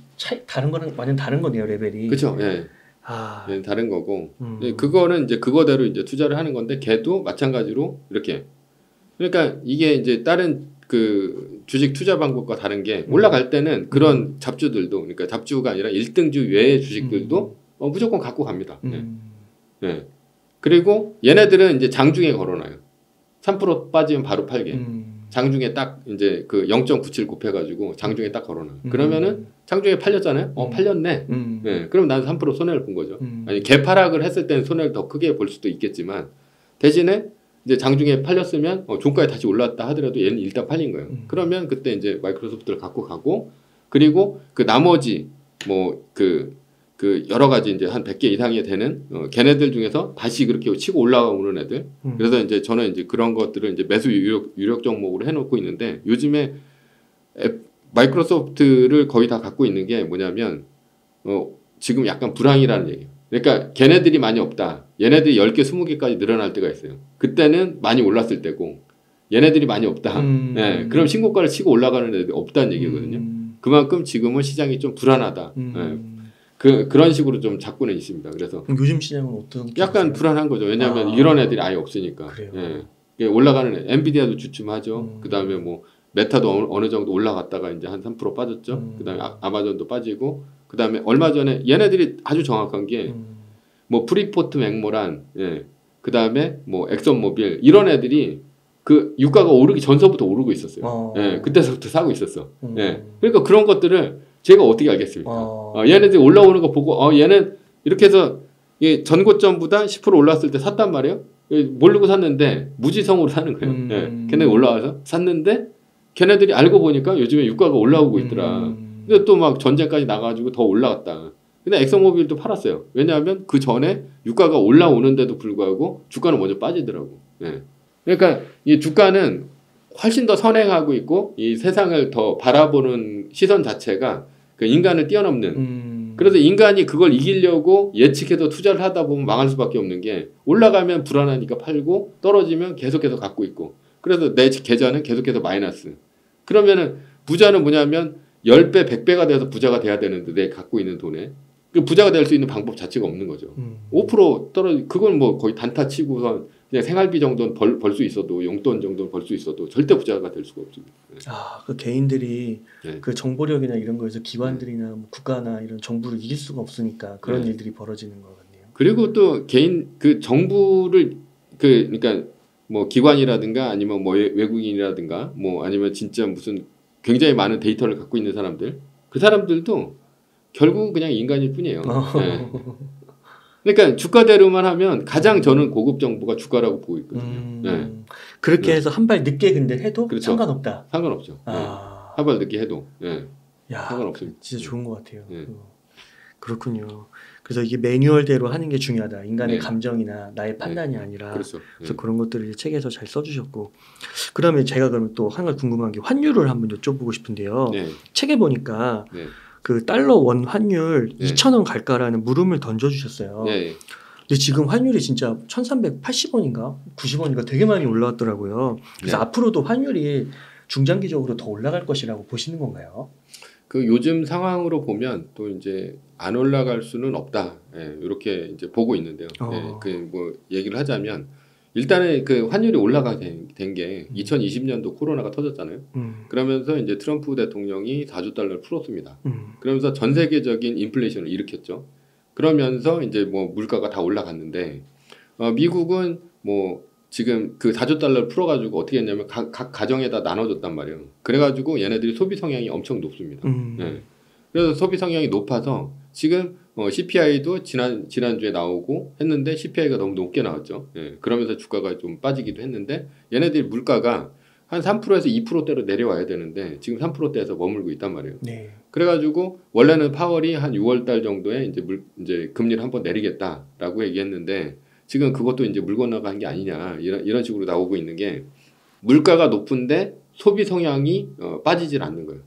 다른 거는 완전 다른 거네요, 레벨이. 그렇죠. 다른 거고. 그거는 이제 그거대로 이제 투자를 하는 건데 걔도 마찬가지로 이렇게. 그러니까 이게 이제 다른 그 주식 투자 방법과 다른 게 올라갈 때는 그런 잡주들도 그러니까 잡주가 아니라 1등주 외의 주식들도 무조건 갖고 갑니다. 그리고 얘네들은 이제 장중에 걸어놔요. 3% 빠지면 바로 팔게. 장중에 딱 이제 그 0.97 곱해가지고 장중에 딱 걸어놔. 그러면은 장중에 팔렸잖아요. 팔렸네. 그럼 나는 3% 손해를 본 거죠. 아니 개파락을 했을 때는 손해를 더 크게 볼 수도 있겠지만 대신에 이제 장중에 팔렸으면 종가에 다시 올라왔다 하더라도 얘는 일단 팔린 거예요. 그러면 그때 이제 마이크로소프트를 갖고 가고 그리고 그 나머지 뭐 그 여러 가지 이제 한 100개 이상이 되는 걔네들 중에서 다시 그렇게 치고 올라오는 애들. 그래서 이제 저는 이제 그런 것들을 이제 매수 유력 종목으로 해놓고 있는데 요즘에 마이크로소프트를 거의 다 갖고 있는 게 뭐냐면 지금 약간 불황이라는 얘기예요. 그러니까 걔네들이 많이 없다. 얘네들이 10개, 20개까지 늘어날 때가 있어요. 그때는 많이 올랐을 때고 얘네들이 많이 없다. 그럼 신고가를 치고 올라가는 애들이 없다는 얘기거든요. 그만큼 지금은 시장이 좀 불안하다. 그런 식으로 좀 잡고는 있습니다. 그래서 요즘 시장은 어떤? 약간 불안한 거죠. 왜냐하면 이런 애들이 아예 없으니까. 올라가는 애. 엔비디아도 주춤하죠. 그 다음에 뭐 메타도 어느 정도 올라갔다가 이제 한 3% 빠졌죠. 그 다음에 아마존도 빠지고. 그 다음에 얼마 전에 얘네들이 아주 정확한 게 뭐 프리포트 맥모란, 그 다음에 뭐 엑선모빌 이런 애들이 그 유가가 오르기 전서부터 오르고 있었어요. 그때서부터 사고 있었어. 그러니까 그런 것들을 제가 어떻게 알겠습니까? 얘네들이 올라오는 거 보고 얘는 이렇게 해서 전고점보다 10% 올랐을 때 샀단 말이에요. 모르고 샀는데 무지성으로 사는 거예요. 걔네들이 올라와서 샀는데 걔네들이 알고 보니까 요즘에 유가가 올라오고 있더라. 근데 또 막 전쟁까지 나가지고 더 올라갔다. 근데 엑선모빌도 팔았어요. 왜냐하면 그 전에 유가가 올라오는데도 불구하고 주가는 먼저 빠지더라고. 그러니까 이 주가는 훨씬 더 선행하고 있고 이 세상을 더 바라보는 시선 자체가 그 인간을 뛰어넘는. 그래서 인간이 그걸 이기려고 예측해서 투자를 하다 보면 망할 수밖에 없는 게 올라가면 불안하니까 팔고 떨어지면 계속해서 갖고 있고. 그래서 내 계좌는 계속해서 마이너스. 그러면은 부자는 뭐냐면 10배, 100배가 돼서 부자가 돼야 되는데 내 갖고 있는 돈에 그 부자가 될 수 있는 방법 자체가 없는 거죠. 5% 떨어지 그건 뭐 거의 단타 치고서 그냥 생활비 정도는 벌 수 있어도 용돈 정도는 벌 수 있어도 절대 부자가 될 수가 없습니다. 그 개인들이 그 정보력이나 이런 거에서 기관들이나 뭐 국가나 이런 정부를 이길 수가 없으니까 그런 일들이 벌어지는 것 같네요. 그리고 또 개인 그 정부를 그러니까 뭐 기관이라든가 아니면 뭐 외국인이라든가 뭐 아니면 진짜 무슨 굉장히 많은 데이터를 갖고 있는 사람들 그 사람들도 결국은 그냥 인간일 뿐이에요. 그러니까 주가대로만 하면 가장 저는 고급 정보가 주가라고 보고 있거든요. 그렇게 해서 한 발 늦게 근데 해도 그렇죠. 상관없다. 상관없죠. 한 발 늦게 해도 상관없습니다. 진짜 좋은 것 같아요. 그렇군요. 그래서 이게 매뉴얼대로 하는 게 중요하다. 인간의 감정이나 나의 판단이 아니라. 그렇죠. 그래서 그런 것들을 책에서 잘 써주셨고. 그다음에 제가 그러면 또 하나 궁금한 게 환율을 한번 여쭤보고 싶은데요. 책에 보니까 그 달러 원 환율 2,000원 갈까라는 물음을 던져주셨어요. 근데 지금 환율이 진짜 1,380원인가 90원인가 되게 많이 올라왔더라고요. 그래서 앞으로도 환율이 중장기적으로 더 올라갈 것이라고 보시는 건가요? 그 요즘 상황으로 보면 또 이제 안 올라갈 수는 없다. 예, 이렇게 이제 보고 있는데요. 예, 그 뭐 얘기를 하자면 일단은 그 환율이 올라가게 된 게 2020년도 코로나가 터졌잖아요. 그러면서 이제 트럼프 대통령이 4조 달러를 풀었습니다. 그러면서 전 세계적인 인플레이션을 일으켰죠. 그러면서 이제 뭐 물가가 다 올라갔는데 미국은 뭐 지금 그 4조 달러를 풀어가지고 어떻게 했냐면 각 가정에다 나눠줬단 말이에요. 그래가지고 얘네들이 소비 성향이 엄청 높습니다. 네. 그래서 소비 성향이 높아서 지금 CPI도 지난주에 나오고 했는데 CPI가 너무 높게 나왔죠. 예. 그러면서 주가가 좀 빠지기도 했는데 얘네들이 물가가 한 3%에서 2%대로 내려와야 되는데 지금 3%대에서 머물고 있단 말이에요. 네. 그래가지고 원래는 파월이 한 6월달 정도에 이제 금리를 한번 내리겠다라고 얘기했는데 지금 그것도 이제 물 건너간 게 아니냐 이런 식으로 나오고 있는 게 물가가 높은데 소비 성향이 빠지질 않는 거예요.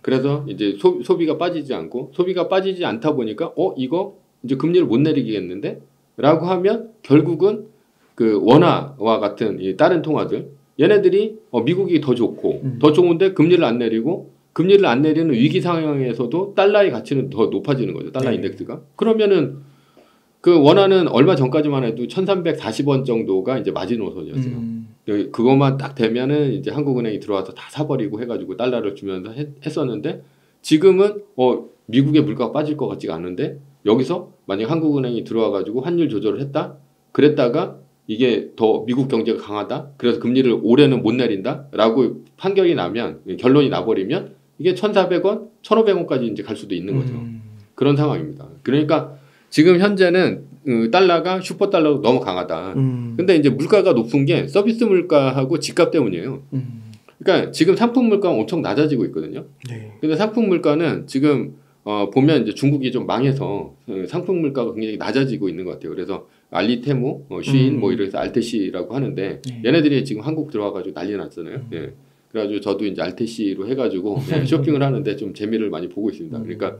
그래서 이제 소비가 빠지지 않고 소비가 빠지지 않다 보니까 이거 이제 금리를 못 내리겠는데 라고 하면 결국은 그 원화와 같은 이 다른 통화들 얘네들이 미국이 더 좋고 더 좋은데 금리를 안 내리고 금리를 안 내리는 위기 상황에서도 달러의 가치는 더 높아지는 거죠. 달러 인덱스가. 그러면은 그 원화는 얼마 전까지만 해도 1,340원 정도가 이제 마지노선이었어요. 그것만 딱 되면은 이제 한국은행이 들어와서 다 사버리고 해가지고 달러를 주면서 했었는데 지금은 미국의 물가가 빠질 것 같지가 않은데 여기서 만약 한국은행이 들어와가지고 환율 조절을 했다? 그랬다가 이게 더 미국 경제가 강하다? 그래서 금리를 올해는 못 내린다? 라고 판결이 나면 결론이 나버리면 이게 1,400원, 1,500원까지 이제 갈 수도 있는 거죠. 그런 상황입니다. 그러니까 지금 현재는 달러가 슈퍼달러로 너무 강하다. 근데 이제 물가가 높은 게 서비스 물가하고 집값 때문이에요. 그러니까 지금 상품 물가가 엄청 낮아지고 있거든요. 네. 근데 상품 물가는 지금 보면 이제 중국이 좀 망해서 상품 물가가 굉장히 낮아지고 있는 것 같아요. 그래서 알리테무, 쉬인 뭐 이래서 알테시라고 하는데 얘네들이 지금 한국 들어와가지고 난리 났잖아요. 예. 그래가지고 저도 이제 알테시로 해가지고 쇼핑을 하는데 좀 재미를 많이 보고 있습니다. 그러니까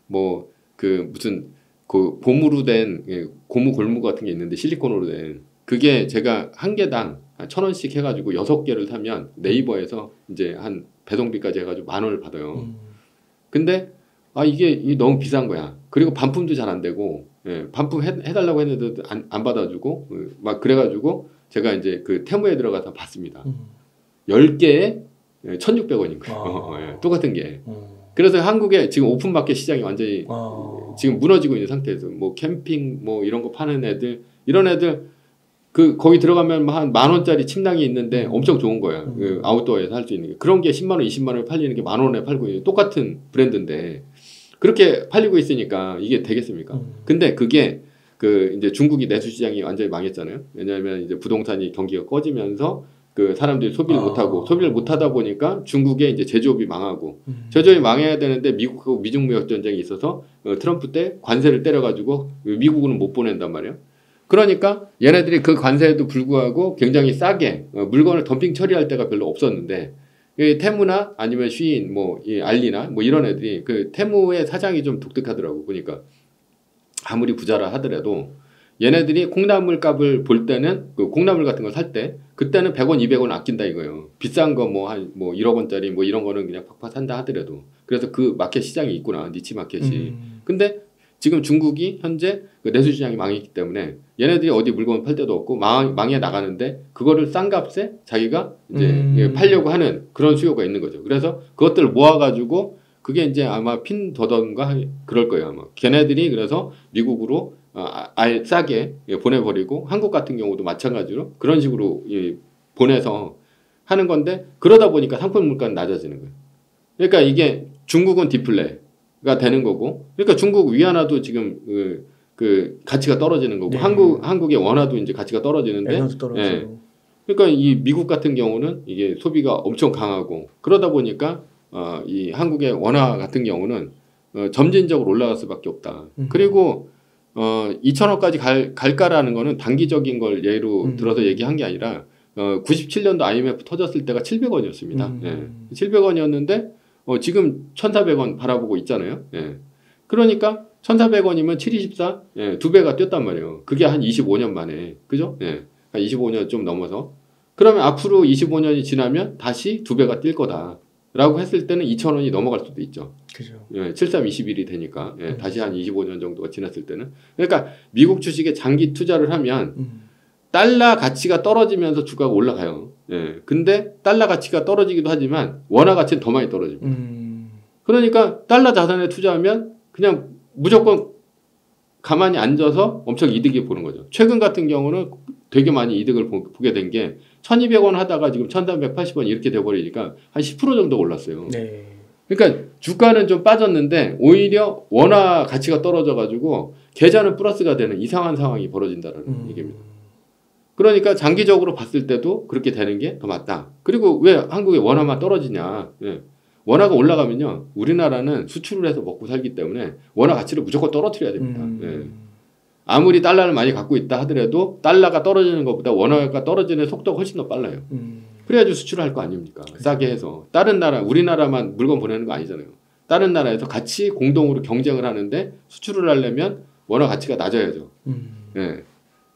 뭐 그 무슨 그 고무로 된 고무 골무 같은 게 있는데 실리콘으로 된 그게 제가 한 개당 1,000원씩 해가지고 6개를 사면 네이버에서 이제 한 배송비까지 해가지고 10,000원을 받아요. 근데 이게 너무 비싼 거야. 그리고 반품도 잘 안 되고 반품 해달라고 했는데도 안 받아주고 막 그래가지고 제가 이제 그 테무에 들어가서 봤습니다. 10개에 1,600원인 거예요. 똑같은 게. 그래서 한국에 지금 오픈마켓 시장이 완전히 지금 무너지고 있는 상태에서 뭐 캠핑 뭐 이런 거 파는 애들 이런 애들 거기 들어가면 한 10,000원짜리 침낭이 있는데 엄청 좋은 거야. 그 아웃도어에서 할 수 있는 게 그런 게 10만 원, 20만 원에 팔리는 게 10,000원에 팔고 있는 똑같은 브랜드인데 그렇게 팔리고 있으니까 이게 되겠습니까? 근데 그게 이제 중국이 내수 시장이 완전히 망했잖아요. 왜냐하면 이제 부동산이 경기가 꺼지면서 그 사람들이 소비를 못하다 보니까 중국의 이제 제조업이 망하고 제조업이 망해야 되는데 미국하고 미중 무역 전쟁이 있어서 트럼프 때 관세를 때려가지고 미국은 못 보낸단 말이에요. 그러니까 얘네들이 그 관세에도 불구하고 굉장히 싸게 물건을 덤핑 처리할 때가 별로 없었는데 테무나 아니면 쉬인 뭐 알리나 뭐 이런 애들이 그 테무의 사장이 좀 독특하더라고. 보니까 아무리 부자라 하더라도 얘네들이 콩나물 값을 볼 때는 그 콩나물 같은 거 살 때 그때는 100원, 200원 아낀다 이거예요. 비싼 거 뭐 1억 원짜리 뭐 이런 거는 그냥 팍팍 산다 하더라도. 그래서 그 마켓 시장이 있구나. 니치 마켓이. 근데 지금 중국이 현재 그 내수 시장이 망했기 때문에 얘네들이 어디 물건을 팔 데도 없고 망해 나가는데 그거를 싼 값에 자기가 이제 팔려고 하는 그런 수요가 있는 거죠. 그래서 그것들을 모아가지고 그게 이제 아마 핀더던가 그럴 거예요. 아마 걔네들이 그래서 미국으로 아예 싸게 보내버리고 한국 같은 경우도 마찬가지로 그런 식으로 보내서 하는 건데 그러다 보니까 상품 물가는 낮아지는 거예요. 그러니까 이게 중국은 디플레가 되는 거고 그러니까 중국 위안화도 지금 그 가치가 떨어지는 거고 한국의 원화도 이제 가치가 떨어지는데 그러니까 이 미국 같은 경우는 이게 소비가 엄청 강하고 그러다 보니까 이 한국의 원화 같은 경우는 점진적으로 올라갈 수밖에 없다. 그리고 2,000원까지 갈까라는 거는 단기적인 걸 예로 들어서 얘기한 게 아니라 97년도 IMF 터졌을 때가 700원이었습니다. 700원이었는데 지금 1,400원 바라보고 있잖아요. 그러니까 1,400원이면 724, 2배가 뛰었단 말이에요. 그게 한 25년 만에. 그죠? 한 25년 좀 넘어서. 그러면 앞으로 25년이 지나면 다시 2배가 뛸 거다라고 라고 했을 때는 2,000원이 넘어갈 수도 있죠. 그죠. 예, 7321이 되니까 다시 한 25년 정도가 지났을 때는. 그러니까 미국 주식에 장기 투자를 하면 달러 가치가 떨어지면서 주가가 올라가요. 예, 근데 달러 가치가 떨어지기도 하지만 원화 가치는 더 많이 떨어집니다. 그러니까 달러 자산에 투자하면 그냥 무조건 가만히 앉아서 엄청 이득이 보는 거죠. 최근 같은 경우는 되게 많이 이득을 보게 된 게 1,200원 하다가 지금 1,380원 이렇게 돼버리니까 한 10% 정도 올랐어요. 네. 그러니까 주가는 좀 빠졌는데 오히려 원화 가치가 떨어져가지고 계좌는 플러스가 되는 이상한 상황이 벌어진다는 얘기입니다. 그러니까 장기적으로 봤을 때도 그렇게 되는 게 더 맞다. 그리고 왜 한국의 원화만 떨어지냐. 예. 원화가 올라가면요. 우리나라는 수출을 해서 먹고 살기 때문에 원화 가치를 무조건 떨어뜨려야 됩니다. 예. 아무리 달러를 많이 갖고 있다 하더라도 달러가 떨어지는 것보다 원화가 떨어지는 속도가 훨씬 더 빨라요. 그래야지 수출을 할 거 아닙니까? 싸게 해서. 다른 나라, 우리나라만 물건 보내는 거 아니잖아요. 다른 나라에서 같이 공동으로 경쟁을 하는데 수출을 하려면 원화 가치가 낮아야죠. 예.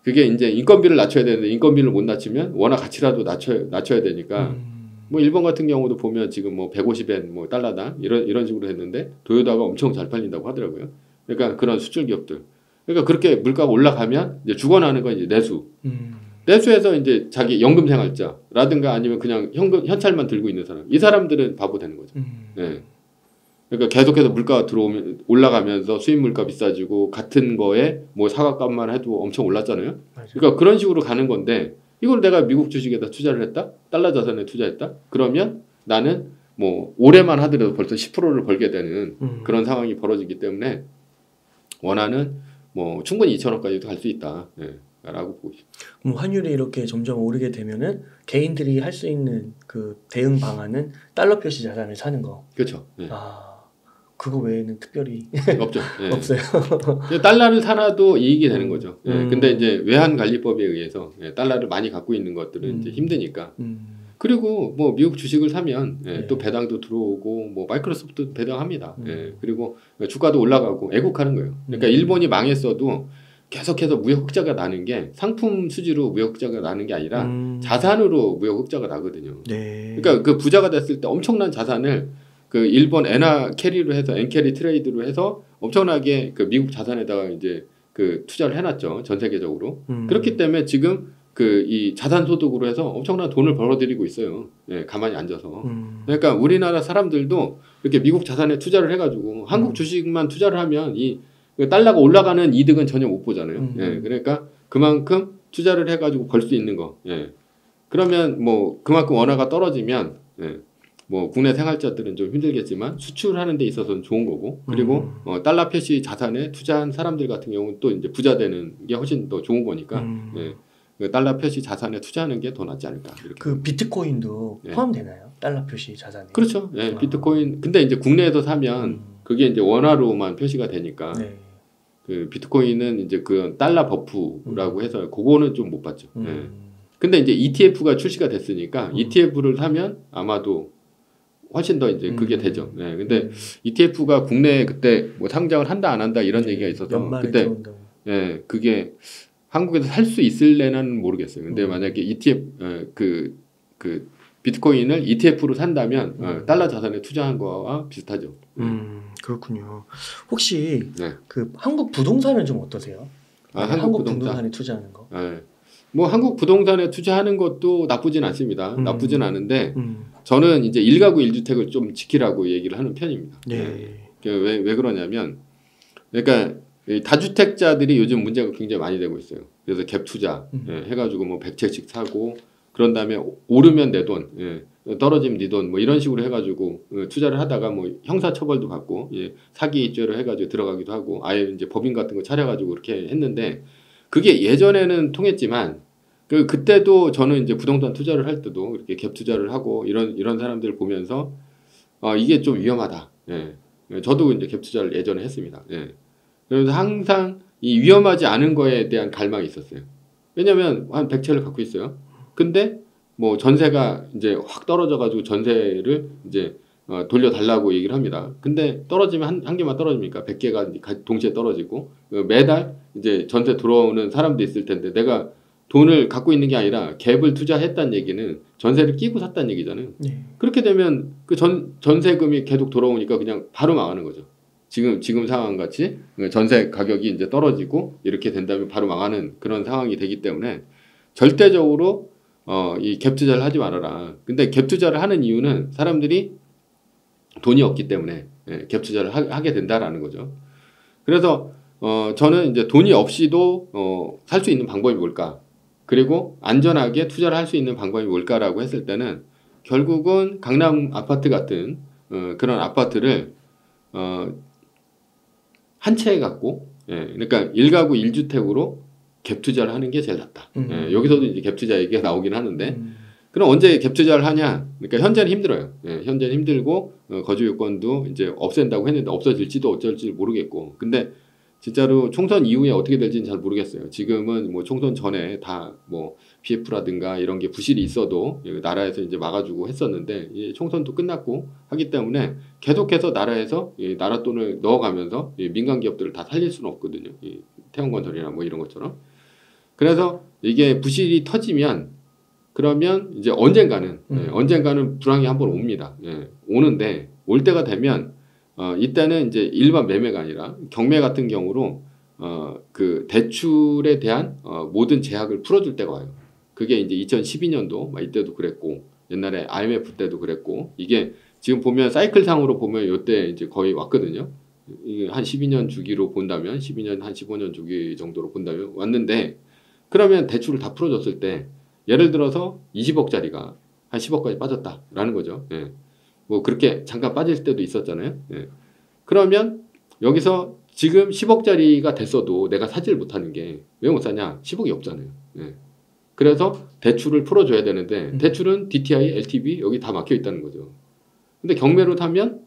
그게 이제 인건비를 낮춰야 되는데 인건비를 못 낮추면 원화 가치라도 낮춰야 되니까 뭐 일본 같은 경우도 보면 지금 뭐 150엔 뭐 달러당 이런 식으로 했는데 도요타가 엄청 잘 팔린다고 하더라고요. 그러니까 그런 수출 기업들. 그러니까 그렇게 물가가 올라가면 이제 죽어나는 건 이제 내수. 내수에서 이제 자기 연금 생활자라든가 아니면 그냥 현찰만 들고 있는 사람. 이 사람들은 바보 되는 거죠. 네. 그러니까 계속해서 물가가 올라가면서 수입 물가 비싸지고 같은 거에 뭐 사과값만 해도 엄청 올랐잖아요. 맞아요. 그러니까 그런 식으로 가는 건데 이걸 내가 미국 주식에다 투자를 했다? 달러 자산에 투자했다? 그러면 나는 뭐 올해만 하더라도 벌써 10%를 벌게 되는 그런 상황이 벌어지기 때문에 원화는 뭐 충분히 2,000원까지도 갈 수 있다. 네. 라고 보고 싶습니다. 그럼 환율이 이렇게 점점 오르게 되면은 개인들이 할 수 있는 그 대응 방안은 달러 표시 자산을 사는 거. 그렇죠. 네. 그거 외에는 특별히 없죠. 네. 없어요. 달러를 사놔도 이익이 되는 거죠. 근데 이제 외환관리법에 의해서 달러를 많이 갖고 있는 것들은 이제 힘드니까. 그리고 뭐 미국 주식을 사면 또 배당도 들어오고 뭐 마이크로소프트 배당합니다. 그리고 주가도 올라가고 애국하는 거예요. 그러니까 일본이 망했어도 계속해서 무역 흑자가 나는 게 상품 수지로 무역 흑자가 나는 게 아니라 자산으로 무역 흑자가 나거든요. 네. 그러니까 그 부자가 됐을 때 엄청난 자산을 그 일본 엔화 캐리로 해서 엔캐리 트레이드로 해서 엄청나게 그 미국 자산에다가 이제 그 투자를 해놨죠. 전 세계적으로. 그렇기 때문에 지금 그 이 자산 소득으로 해서 엄청난 돈을 벌어들이고 있어요. 예, 가만히 앉아서. 그러니까 우리나라 사람들도 이렇게 미국 자산에 투자를 해가지고 한국 주식만 투자를 하면 이 달러가 올라가는 이득은 전혀 못 보잖아요. 예, 그러니까 그만큼 투자를 해가지고 벌 수 있는 거. 예. 그러면 뭐 그만큼 원화가 떨어지면 예, 뭐 국내 생활자들은 좀 힘들겠지만 수출하는 데 있어서는 좋은 거고 그리고 달러 표시 자산에 투자한 사람들 같은 경우는 또 이제 부자 되는 게 훨씬 더 좋은 거니까 예, 그 달러 표시 자산에 투자하는 게 더 낫지 않을까. 이렇게. 그 비트코인도 포함되나요? 달러 표시 자산에? 그렇죠. 예, 비트코인. 근데 이제 국내에서 사면 그게 이제 원화로만 표시가 되니까. 네. 그 비트코인은 이제 그 달러 버프라고 해서 그거는 좀 못 봤죠. 예. 근데 이제 ETF가 출시가 됐으니까 ETF를 사면 아마도 훨씬 더 이제 그게 되죠. 예. 근데 ETF가 국내에 그때 뭐 상장을 한다 안 한다 이런 얘기가 있어서 그때 예, 그게 한국에서 살 수 있을래는 모르겠어요. 근데 만약에 ETF 그 비트코인을 ETF로 산다면 달러 자산에 투자한 거와 비슷하죠. 그렇군요. 혹시 그 한국 부동산은 좀 어떠세요? 한국 부동산에 투자하는 거? 뭐 한국 부동산에 투자하는 것도 나쁘진 않습니다. 나쁘진 않은데 저는 이제 1가구 1주택을 좀 지키라고 얘기를 하는 편입니다. 왜 그러냐면 그러니까 다주택자들이 요즘 문제가 굉장히 많이 되고 있어요. 그래서 갭 투자 해가지고 뭐 100채씩 사고 그런 다음에 오르면 내 돈, 떨어지면 네 돈, 뭐 이런 식으로 해가지고 투자를 하다가 뭐 형사처벌도 받고 사기죄로 해가지고 들어가기도 하고 아예 이제 법인 같은 거 차려가지고 그렇게 했는데 그게 예전에는 통했지만 그때도 저는 이제 부동산 투자를 할 때도 이렇게 갭 투자를 하고 이런 사람들을 보면서 이게 좀 위험하다. 저도 이제 갭 투자를 예전에 했습니다. 그래서 항상 이 위험하지 않은 거에 대한 갈망이 있었어요. 왜냐면 한 100채를 갖고 있어요. 근데 뭐 전세가 이제 확 떨어져가지고 전세를 이제 돌려달라고 얘기를 합니다. 근데 떨어지면 한 개만 떨어집니까? 100개가 동시에 떨어지고 매달 이제 전세 들어오는 사람도 있을 텐데 내가 돈을 갖고 있는 게 아니라 갭을 투자했다는 얘기는 전세를 끼고 샀다는 얘기잖아요. 그렇게 되면 그 전세금이 계속 돌아오니까 그냥 바로 망하는 거죠. 지금 상황 같이 전세 가격이 이제 떨어지고 이렇게 된다면 바로 망하는 그런 상황이 되기 때문에 절대적으로 이 갭 투자를 하지 말아라. 근데 갭 투자를 하는 이유는 사람들이 돈이 없기 때문에 갭 투자를 하게 된다라는 거죠. 그래서 저는 이제 돈이 없이도 살 수 있는 방법이 뭘까? 그리고 안전하게 투자를 할 수 있는 방법이 뭘까라고 했을 때는 결국은 강남 아파트 같은 그런 아파트를 한 채 갖고 그러니까 1가구 1주택으로 갭 투자를 하는 게 제일 낫다. 여기서도 이제 갭 투자 얘기가 나오긴 하는데 그럼 언제 갭 투자를 하냐? 그러니까 현재는 힘들어요. 현재는 힘들고 거주 요건도 이제 없앤다고 했는데 없어질지도 어쩔지 모르겠고 근데 진짜로 총선 이후에 어떻게 될지는 잘 모르겠어요. 지금은 뭐 총선 전에 다 뭐 PF라든가 이런 게 부실이 있어도 나라에서 이제 막아주고 했었는데 총선도 끝났고 하기 때문에 계속해서 나라에서 나라 돈을 넣어가면서 민간 기업들을 다 살릴 수는 없거든요. 태양건설이나 뭐 이런 것처럼. 그래서 이게 부실이 터지면 그러면 이제 언젠가는 불황이 한번 옵니다. 오는데 올 때가 되면 이때는 이제 일반 매매가 아니라 경매 같은 경우로 그 대출에 대한 모든 제약을 풀어줄 때가 와요. 그게 이제 2012년도 이때도 그랬고 옛날에 IMF 때도 그랬고 이게 지금 보면 사이클상으로 보면 이때 이제 거의 왔거든요. 이게 한 12년 주기로 본다면 12년 한 15년 주기 정도로 본다면 왔는데 그러면 대출을 다 풀어줬을 때 예를 들어서 20억짜리가 한 10억까지 빠졌다라는 거죠. 뭐 그렇게 잠깐 빠질 때도 있었잖아요. 그러면 여기서 지금 10억짜리가 됐어도 내가 사지를 못하는 게 왜 못 사냐? 10억이 없잖아요. 그래서 대출을 풀어줘야 되는데 대출은 DTI, LTV 여기 다 막혀 있다는 거죠. 근데 경매로 타면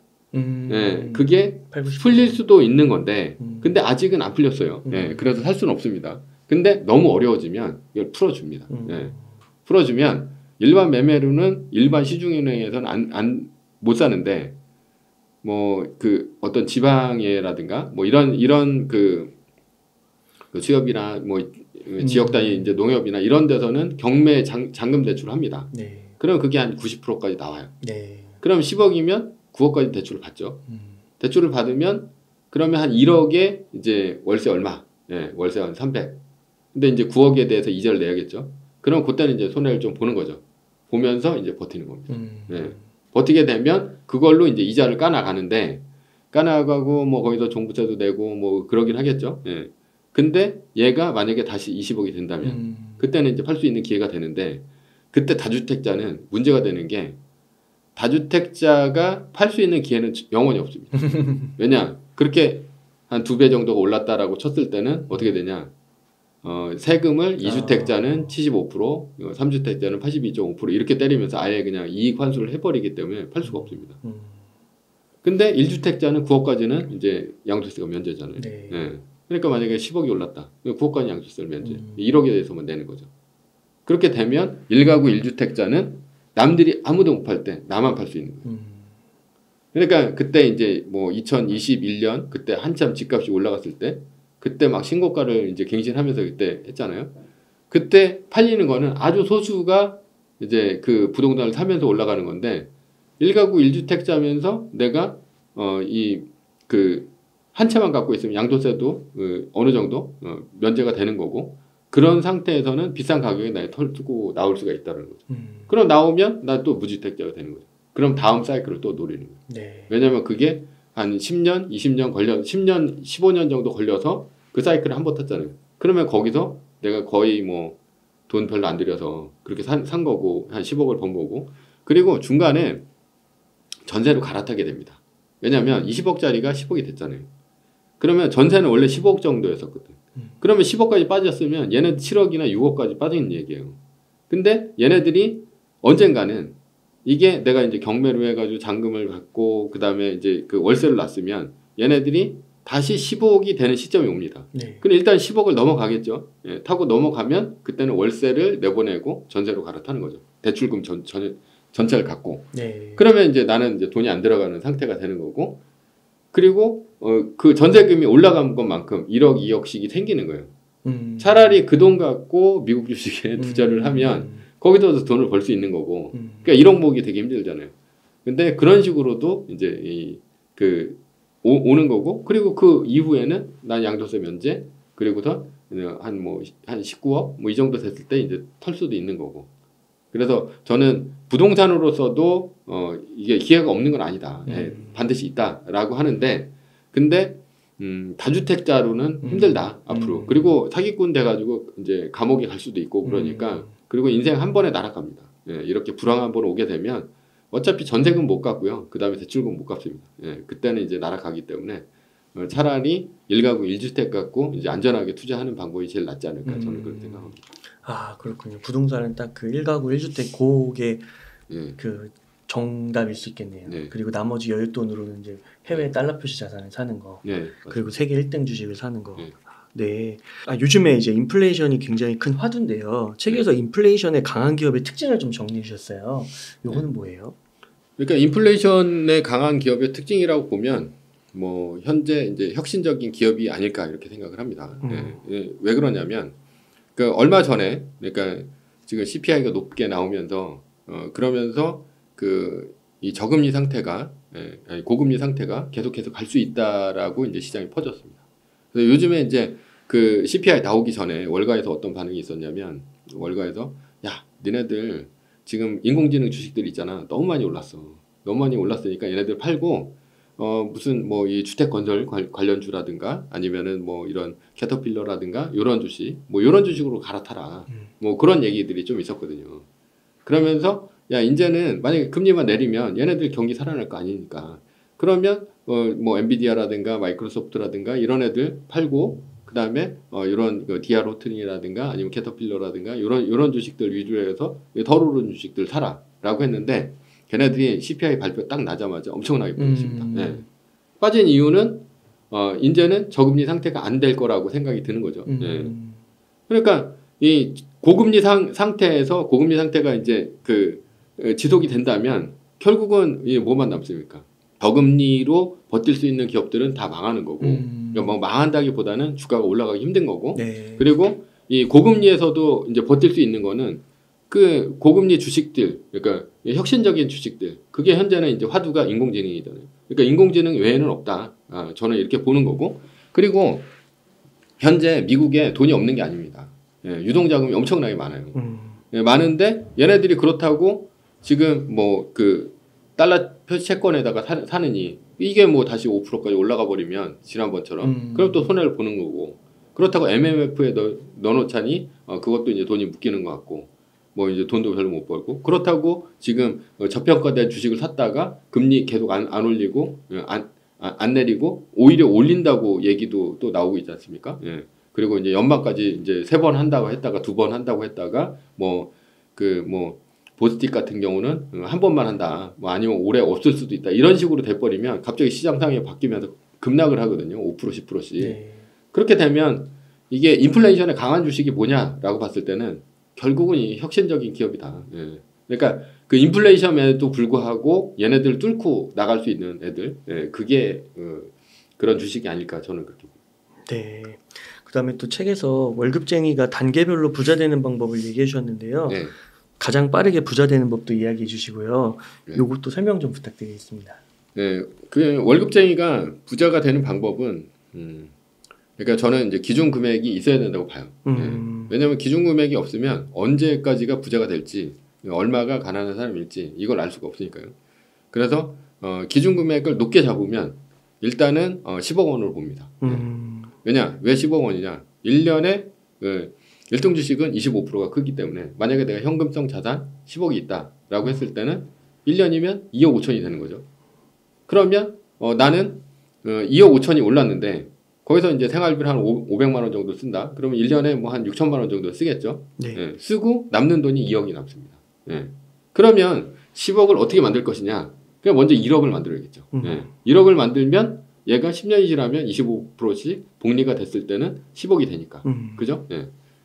그게 풀릴 수도 있는 건데 근데 아직은 안 풀렸어요. 그래서 살 수는 없습니다. 근데 너무 어려워지면 이걸 풀어줍니다. 풀어주면 일반 매매로는 일반 시중은행에서는 못 사는데 뭐 그 어떤 지방에라든가 뭐 이런 그 수협이나 뭐 지역 단위 이제 농협이나 이런 데서는 경매 잔금 대출을 합니다. 그럼 그게 한 90%까지 나와요. 그럼 10억이면 9억까지 대출을 받죠. 대출을 받으면 그러면 한 1억에 이제 월세 얼마? 월세 한 300. 근데 이제 9억에 대해서 이자를 내야겠죠. 그럼 그때는 이제 손해를 좀 보는 거죠. 보면서 이제 버티는 겁니다. 버티게 되면 그걸로 이제 이자를 까나가는데 까나가고 뭐 거기서 종부세도 내고 뭐 그러긴 하겠죠. 근데 얘가 만약에 다시 20억이 된다면 그때는 이제 팔 수 있는 기회가 되는데 그때 다주택자는 문제가 되는 게 다주택자가 팔 수 있는 기회는 영원히 없습니다. 왜냐? 그렇게 한 2배 정도가 올랐다라고 쳤을 때는 어떻게 되냐? 세금을 2주택자는 75%, 3주택자는 82.5% 이렇게 때리면서 아예 그냥 이익 환수를 해버리기 때문에 팔 수가 없습니다. 근데 1주택자는 9억까지는 이제 양도세가 면제잖아요. 그러니까 만약에 10억이 올랐다. 9억까지 양도세를 면제. 1억에 대해서만 내는 거죠. 그렇게 되면 1가구 1주택자는 남들이 아무도 못 팔 때 나만 팔 수 있는 거예요. 그러니까 그때 이제 뭐 2021년 그때 한참 집값이 올라갔을 때 그때 막 신고가를 이제 갱신하면서 그때 했잖아요. 그때 팔리는 거는 아주 소수가 이제 그 부동산을 사면서 올라가는 건데 1가구 1주택자면서 내가 그 한 채만 갖고 있으면 양도세도 어느 정도 면제가 되는 거고 그런 상태에서는 비싼 가격에 나에 털고 나올 수가 있다는 거죠. 그럼 나오면 나 또 무주택자가 되는 거죠. 그럼 다음 사이클을 또 노리는 거예요. 왜냐하면 그게 한 10년, 20년 10년, 15년 정도 걸려서 그 사이클을 한 번 탔잖아요. 그러면 거기서 내가 거의 뭐 돈 별로 안 들여서 그렇게 산 거고 한 10억을 번 거고 그리고 중간에 전세로 갈아타게 됩니다. 왜냐하면 20억짜리가 10억이 됐잖아요. 그러면 전세는 원래 15억 정도였었거든. 그러면 10억까지 빠졌으면 얘네들 7억이나 6억까지 빠진 얘기예요. 근데 얘네들이 언젠가는 이게 내가 이제 경매로 해가지고 잔금을 받고 그 다음에 이제 그 월세를 놨으면 얘네들이 다시 15억이 되는 시점이 옵니다. 근데 일단 10억을 넘어가겠죠. 타고 넘어가면 그때는 월세를 내보내고 전세로 갈아타는 거죠. 대출금 전체를 갖고. 그러면 이제 나는 이제 돈이 안 들어가는 상태가 되는 거고 그리고 그 전세금이 올라간 것만큼 1억, 2억씩이 생기는 거예요. 차라리 그 돈 갖고 미국 주식에 투자를 하면 거기서 돈을 벌 수 있는 거고. 그러니까 이런 목이 되게 힘들잖아요. 근데 그런 식으로도 이제 오는 거고, 그리고 그 이후에는 난 양도세 면제, 그리고서 한 19억 뭐 이 정도 됐을 때 이제 털 수도 있는 거고. 그래서 저는 부동산으로서도 이게 기회가 없는 건 아니다. 반드시 있다라고 하는데, 근데 다주택자로는 힘들다 앞으로. 그리고 사기꾼 돼가지고 이제 감옥에 갈 수도 있고 그러니까. 그리고 인생 한 번에 날아갑니다. 이렇게 불황 한 번 오게 되면 어차피 전세금 못 갚고요. 그 다음에 대출금 못 갚습니다. 그때는 이제 날아가기 때문에 차라리 1가구 1주택 갖고 이제 안전하게 투자하는 방법이 제일 낫지 않을까 저는 그렇게 생각합니다. 아 그렇군요. 부동산은 딱 그 1가구 1주택 그게 그 정답일 수 있겠네요. 그리고 나머지 여윳돈으로는 이제 해외 달러 표시 자산을 사는 거, 그리고 세계 1등 주식을 사는 거. 네. 요즘에 이제 인플레이션이 굉장히 큰 화두인데요. 책에서 인플레이션의 강한 기업의 특징을 좀 정리해 주셨어요. 요거는 뭐예요? 그러니까 인플레이션의 강한 기업의 특징이라고 보면 뭐 현재 이제 혁신적인 기업이 아닐까 이렇게 생각을 합니다. 왜 그러냐면 그 얼마 전에 그러니까 지금 CPI가 높게 나오면서 그러면서 이 저금리 상태가 고금리 상태가 계속해서 갈 수 있다라고 이제 시장이 퍼졌습니다. 그래서 요즘에 이제 그 CPI 나오기 전에 월가에서 어떤 반응이 있었냐면 월가에서 야 니네들 지금 인공지능 주식들 있잖아 너무 많이 올랐어. 너무 많이 올랐으니까 얘네들 팔고 무슨 뭐 이 주택 건설 관련주라든가 아니면은 뭐 이런 캐터필러라든가 요런 주식 뭐 요런 주식으로 갈아타라. 뭐 그런 얘기들이 좀 있었거든요. 그러면서 야 이제는 만약에 금리만 내리면 얘네들 경기 살아날 거 아니니까 그러면 뭐 엔비디아라든가 마이크로소프트라든가 이런 애들 팔고 그 다음에 이런 디아 로튼이라든가 아니면 캐터필러라든가 이런 주식들 위주로 해서 덜 오른 주식들 사라라고 했는데 걔네들이 CPI 발표 딱 나자마자 엄청나게 빠졌습니다. 빠진 이유는 이제는 저금리 상태가 안 될 거라고 생각이 드는 거죠. 그러니까 이 고금리 상태에서 고금리 상태가 이제 지속이 된다면 결국은 뭐만 남습니까? 저금리로 버틸 수 있는 기업들은 다 망하는 거고, 그러니까 뭐 망한다기보다는 주가가 올라가기 힘든 거고, 그리고 이 고금리에서도 이제 버틸 수 있는 거는 그 고금리 주식들, 그러니까 혁신적인 주식들, 그게 현재는 이제 화두가 인공지능이잖아요. 그러니까 인공지능 외에는 없다. 저는 이렇게 보는 거고, 그리고 현재 미국에 돈이 없는 게 아닙니다. 유동자금이 엄청나게 많아요. 많은데 얘네들이 그렇다고 지금 뭐 달러 표시 채권에다가 사느니 이게 뭐 다시 5%까지 올라가 버리면 지난번처럼 그럼 또 손해를 보는 거고 그렇다고 MMF에 넣어놓자니 그것도 이제 돈이 묶이는 것 같고 뭐 이제 돈도 별로 못 벌고 그렇다고 지금 저평가된 주식을 샀다가 금리 계속 안 올리고 안 내리고 오히려 올린다고 얘기도 또 나오고 있지 않습니까? 그리고 이제 연말까지 이제 3번 한다고 했다가 2번 한다고 했다가 보스틱 같은 경우는 한 번만 한다. 뭐 아니면 올해 없을 수도 있다. 이런 식으로 돼버리면 갑자기 시장 상황이 바뀌면서 급락을 하거든요. 5% 10%씩. 그렇게 되면 이게 인플레이션에 강한 주식이 뭐냐라고 봤을 때는 결국은 이 혁신적인 기업이다. 그러니까 그 인플레이션에도 불구하고 얘네들 뚫고 나갈 수 있는 애들. 그게 그런 주식이 아닐까 저는 그렇게 봅니다. 네. 그다음에 또 책에서 월급쟁이가 단계별로 부자 되는 방법을 얘기해 주셨는데요. 가장 빠르게 부자 되는 법도 이야기해 주시고요. 요것도 설명 좀 부탁드리겠습니다. 네, 그 월급쟁이가 부자가 되는 방법은 그러니까 저는 이제 기준 금액이 있어야 된다고 봐요. 왜냐하면 기준 금액이 없으면 언제까지가 부자가 될지 얼마가 가난한 사람일지 이걸 알 수가 없으니까요. 그래서 기준 금액을 높게 잡으면 일단은 10억 원으로 봅니다. 왜냐? 왜 10억 원이냐? 1년에 1등 주식은 25%가 크기 때문에 만약에 내가 현금성 자산 10억이 있다라고 했을 때는 1년이면 2억 5천이 되는 거죠. 그러면 나는 2억 5천이 올랐는데 거기서 이제 생활비를 한 500만 원 정도 쓴다. 그러면 1년에 뭐 한 6천만 원 정도 쓰겠죠. 쓰고 남는 돈이 2억이 남습니다. 그러면 10억을 어떻게 만들 것이냐? 그냥 먼저 1억을 만들어야겠죠. 1억을 만들면 얘가 10년이 지나면 25%씩 복리가 됐을 때는 10억이 되니까. 그죠?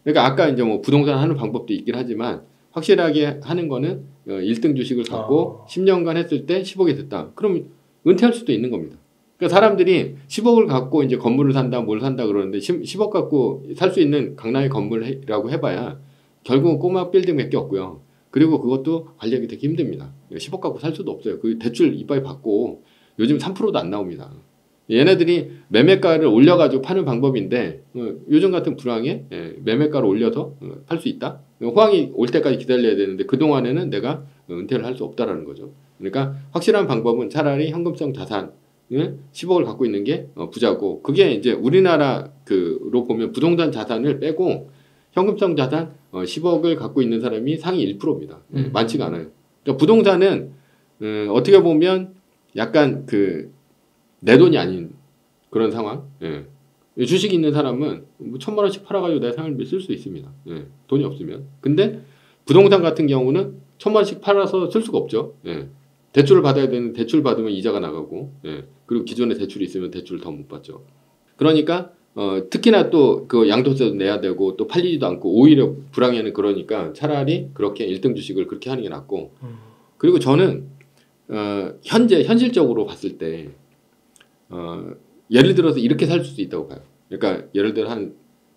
그러니까 아까 이제 뭐 부동산 하는 방법도 있긴 하지만 확실하게 하는 거는 1등 주식을 갖고 10년간 했을 때 10억이 됐다. 그럼 은퇴할 수도 있는 겁니다. 그러니까 사람들이 10억을 갖고 이제 건물을 산다, 뭘 산다 그러는데 10억 갖고 살 수 있는 강남의 건물이라고 해봐야 결국은 꼬마 빌딩 몇 개 없고요. 그리고 그것도 관리하기 되게 힘듭니다. 10억 갖고 살 수도 없어요. 그 대출 이빠이 받고 요즘 3%도 안 나옵니다. 얘네들이 매매가를 올려가지고 파는 방법인데 요즘 같은 불황에 매매가를 올려서 팔 수 있다? 호황이 올 때까지 기다려야 되는데 그동안에는 내가 은퇴를 할 수 없다라는 거죠. 그러니까 확실한 방법은 차라리 현금성 자산을 10억을 갖고 있는 게 부자고, 그게 이제 우리나라로 보면 부동산 자산을 빼고 현금성 자산 10억을 갖고 있는 사람이 상위 1%입니다. 많지가 않아요. 그러니까 부동산은 어떻게 보면 약간 내 돈이 아닌 그런 상황. 주식 있는 사람은 뭐 1,000만 원씩 팔아가지고 내 생활비 쓸 수 있습니다. 돈이 없으면. 근데 부동산 같은 경우는 1,000만 원씩 팔아서 쓸 수가 없죠. 대출을 받아야 되는, 대출 받으면 이자가 나가고, 그리고 기존에 대출이 있으면 대출을 더 못 받죠. 그러니까 특히나 또 그 양도세도 내야 되고 또 팔리지도 않고 오히려 불황에는, 그러니까 차라리 그렇게 1등 주식을 그렇게 하는 게 낫고. 그리고 저는 현실적으로 봤을 때 예를 들어서 이렇게 살 수 있다고 봐요. 그러니까 예를 들어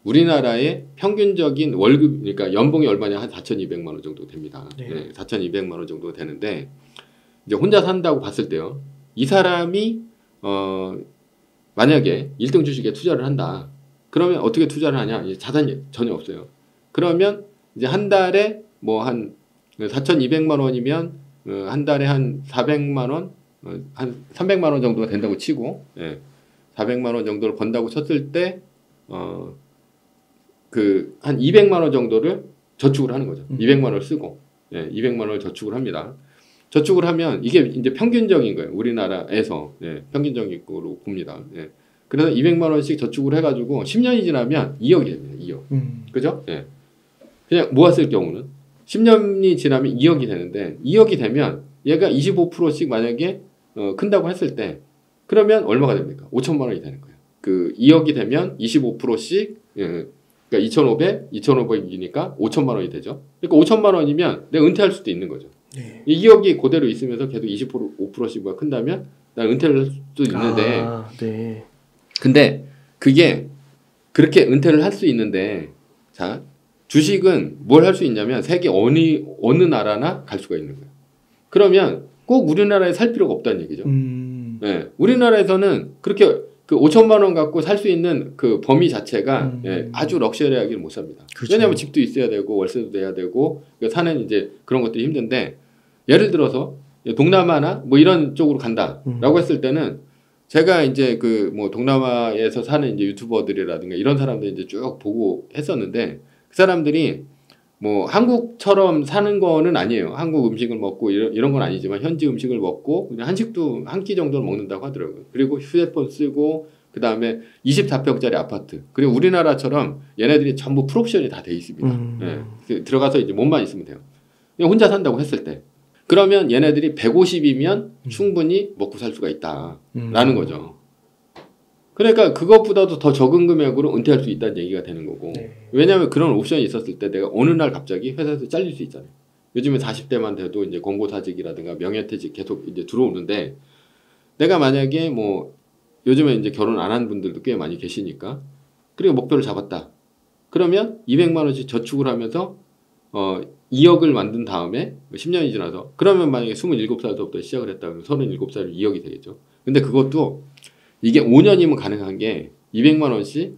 우리나라의 평균적인 월급, 그러니까 연봉이 얼마냐, 한 4,200만 원 정도 됩니다. 4,200만 원 정도 되는데 이제 혼자 산다고 봤을 때요. 이 사람이 만약에 1등 주식에 투자를 한다. 그러면 어떻게 투자를 하냐? 자산이 전혀 없어요. 그러면 이제 한 달에 뭐 한 4,200만 원이면 한 달에 한 400만 원, 한 300만 원 정도가 된다고 치고, 400만 원 정도를 번다고 쳤을 때, 한 200만 원 정도를 저축을 하는 거죠. 200만 원을 쓰고, 200만 원을 저축을 합니다. 저축을 하면 이게 이제 평균적인 거예요. 우리나라에서 평균적인 거로 봅니다. 그래서 200만 원씩 저축을 해가지고 10년이 지나면 2억이 됩니다. 2억. 그죠? 그냥 모았을 경우는 10년이 지나면 2억이 되는데, 2억이 되면 얘가 25%씩 만약에 큰다고 했을 때, 그러면 얼마가 됩니까? 5천만 원이 되는 거예요. 2억이 되면 25%씩, 그러니까 2,500이니까 5천만 원이 되죠. 그러니까 5천만 원이면 내가 은퇴할 수도 있는 거죠. 2억이 그대로 있으면서 계속 25%씩 큰다면 난 은퇴를 할 수도 있는데, 근데 그게 그렇게 은퇴를 할 수 있는데, 자, 주식은 뭘 할 수 있냐면 세계 어느 나라나 갈 수가 있는 거예요. 그러면 꼭 우리나라에 살 필요가 없다는 얘기죠. 우리나라에서는 그렇게 5천만 원 갖고 살 수 있는 그 범위 자체가 아주 럭셔리하게 못 삽니다. 그쵸. 왜냐하면 집도 있어야 되고 월세도 내야 되고, 그러니까 사는 이제 그런 것들이 힘든데, 예를 들어서 동남아나 뭐 이런 쪽으로 간다라고 했을 때는 제가 이제 뭐 동남아에서 사는 이제 유튜버들이라든가 이런 사람들 이제 쭉 보고 했었는데, 그 사람들이 뭐 한국처럼 사는 거는 아니에요. 한국 음식을 먹고 이런 건 아니지만 현지 음식을 먹고 그냥 한식도 한 끼 정도는 먹는다고 하더라고요. 그리고 휴대폰 쓰고, 그 다음에 24평짜리 아파트. 그리고 우리나라처럼 얘네들이 전부 풀옵션이 다 돼 있습니다. 들어가서 이제 몸만 있으면 돼요. 그냥 혼자 산다고 했을 때. 그러면 얘네들이 150이면 충분히 먹고 살 수가 있다라는 거죠. 그러니까 그것보다도 더 적은 금액으로 은퇴할 수 있다는 얘기가 되는 거고. 왜냐하면 그런 옵션이 있었을 때 내가 어느 날 갑자기 회사에서 잘릴 수 있잖아요. 요즘에 40대만 돼도 이제 권고사직이라든가 명예퇴직 계속 이제 들어오는데, 내가 만약에 뭐 요즘에 이제 결혼 안 한 분들도 꽤 많이 계시니까, 그리고 목표를 잡았다. 그러면 200만 원씩 저축을 하면서 2억을 만든 다음에 10년이 지나서, 그러면 만약에 27살부터 시작을 했다 그러면 37살이면 2억이 되겠죠. 근데 그것도 이게 5년이면 가능한 게, 200만 원씩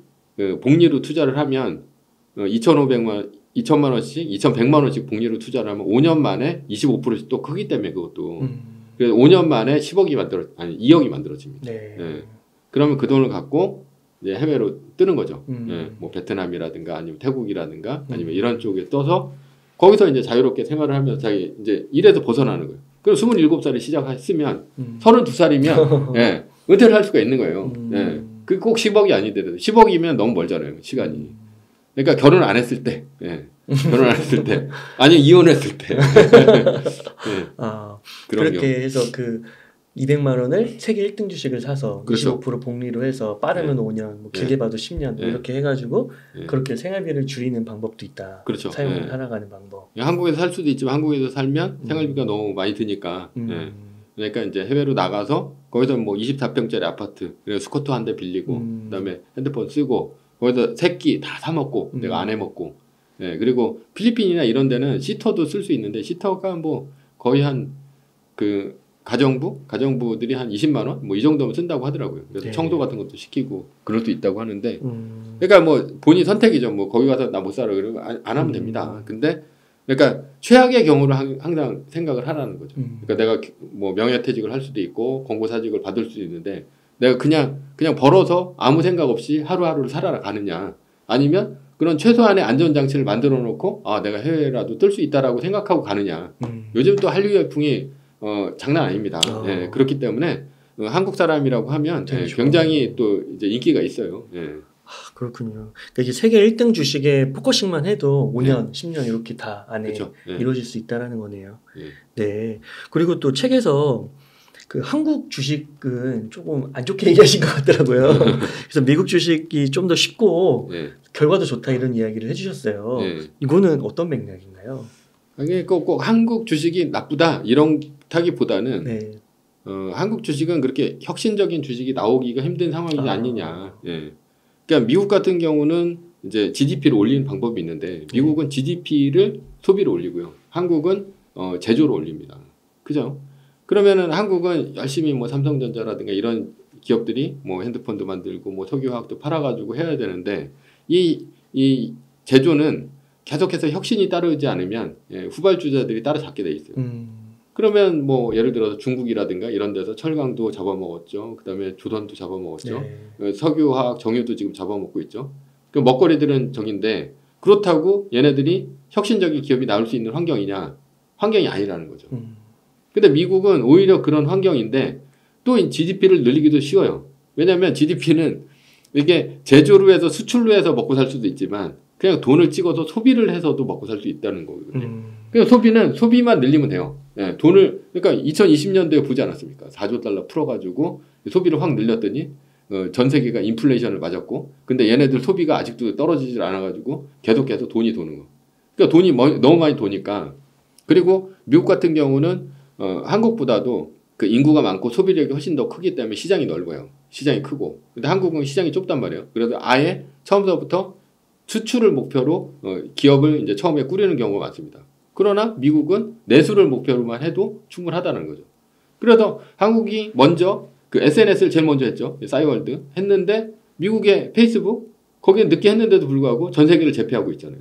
복리로 투자를 하면 2천만 원씩, 2,100만 원씩 복리로 투자를 하면 5년 만에 25%씩 또 크기 때문에 그것도. 그래서 5년 만에 2억이 만들어집니다. 그러면 그 돈을 갖고 이제 해외로 뜨는 거죠. 뭐 베트남이라든가 아니면 태국이라든가 아니면 이런 쪽에 떠서 거기서 이제 자유롭게 생활을 하면서 자기 이제 일에서 벗어나는 거예요. 그럼 27살에 시작했으면 32살이면 은퇴를 할 수가 있는 거예요. 그 꼭 10억이 아니더라도 10억이면 너무 멀잖아요, 시간이. 그러니까 결혼 안 했을 때, 결혼 안 했을 때, 아니 이혼했을 때. 그렇게 해서 200만 원을 세계 1등 주식을 사서 그렇죠. 25% 복리로 해서 빠르면 5년, 뭐 길게 봐도 10년 이렇게 해가지고 그렇게 생활비를 줄이는 방법도 있다. 그렇죠. 사용을 해나가는 방법. 한국에서 살 수도 있지만 한국에서 살면 생활비가 너무 많이 드니까 그러니까 이제 해외로 나가서 거기서 뭐 24평짜리 아파트, 그리고 스쿠터 한 대 빌리고, 그다음에 핸드폰 쓰고, 거기서 새끼 다 사 먹고, 내가 안 해 먹고, 예, 그리고 필리핀이나 이런 데는 시터도 쓸 수 있는데 시터가 뭐 거의 한 그 가정부들이 한 20만 원 뭐 이 정도면 쓴다고 하더라고요. 그래서 청소 같은 것도 시키고 그럴 수 있다고 하는데, 그러니까 뭐 본인 선택이죠. 뭐 거기 가서 나 못 살아 그러면 안 하면 됩니다. 근데 그러니까 최악의 경우를 항상 생각을 하라는 거죠. 그러니까 내가 뭐 명예퇴직을 할 수도 있고 공고사직을 받을 수도 있는데 내가 그냥 벌어서 아무 생각 없이 하루하루를 살아가느냐, 아니면 그런 최소한의 안전장치를 만들어 놓고 아 내가 해외라도 뜰 수 있다라고 생각하고 가느냐. 요즘 또 한류 열풍이 장난 아닙니다. 예, 그렇기 때문에 한국 사람이라고 하면 굉장히 또 이제 인기가 있어요. 예. 그렇군요. 그러니까 이게 세계 1등 주식에 포커싱만 해도 5년, 10년 이렇게 다 안에 그렇죠. 이루어질 수 있다라는 거네요. 네. 그리고 또 책에서 그 한국 주식은 조금 안 좋게 얘기하신 것 같더라고요. 그래서 미국 주식이 좀 더 쉽고 결과도 좋다 이런 이야기를 해주셨어요. 이거는 어떤 맥락인가요? 이게 꼭 한국 주식이 나쁘다 이런 타기보다는 한국 주식은 그렇게 혁신적인 주식이 나오기가 힘든 상황이지 않느냐. 그러니까 미국 같은 경우는 이제 GDP를 올리는 방법이 있는데 미국은 GDP를 소비로 올리고요. 한국은 제조로 올립니다. 그죠? 그러면은 한국은 열심히 뭐 삼성전자라든가 이런 기업들이 뭐 핸드폰도 만들고 뭐 석유화학도 팔아가지고 해야 되는데 이 제조는 계속해서 혁신이 따르지 않으면 후발주자들이 따라잡게 돼 있어요. 그러면 뭐 예를 들어서 중국이라든가 이런 데서 철강도 잡아먹었죠. 그다음에 조선도 잡아먹었죠. 석유화학, 정유도 지금 잡아먹고 있죠. 그 먹거리들은 저긴데 그렇다고 얘네들이 혁신적인 기업이 나올 수 있는 환경이냐? 환경이 아니라는 거죠. 근데 미국은 오히려 그런 환경인데 또 GDP를 늘리기도 쉬워요. 왜냐하면 GDP는 이게 제조로 해서 수출로 해서 먹고 살 수도 있지만 그냥 돈을 찍어서 소비를 해서도 먹고 살 수 있다는 거거든요. 그냥 소비만 늘리면 돼요. 돈을 그러니까 2020년도에 보지 않았습니까? 4조 달러 풀어가지고 소비를 확 늘렸더니 전 세계가 인플레이션을 맞았고, 근데 얘네들 소비가 아직도 떨어지질 않아가지고 계속해서 돈이 도는 거. 그러니까 돈이 너무 많이 도니까. 그리고 미국 같은 경우는 한국보다도 그 인구가 많고 소비력이 훨씬 더 크기 때문에 시장이 넓어요. 시장이 크고. 근데 한국은 시장이 좁단 말이에요. 그래서 아예 처음부터 수출을 목표로 기업을 이제 처음에 꾸리는 경우가 많습니다. 그러나 미국은 내수를 목표로만 해도 충분하다는 거죠. 그래서 한국이 먼저 그 SNS를 제일 먼저 했죠. 싸이월드 했는데 미국의 페이스북 거기에 늦게 했는데도 불구하고 전 세계를 제패하고 있잖아요.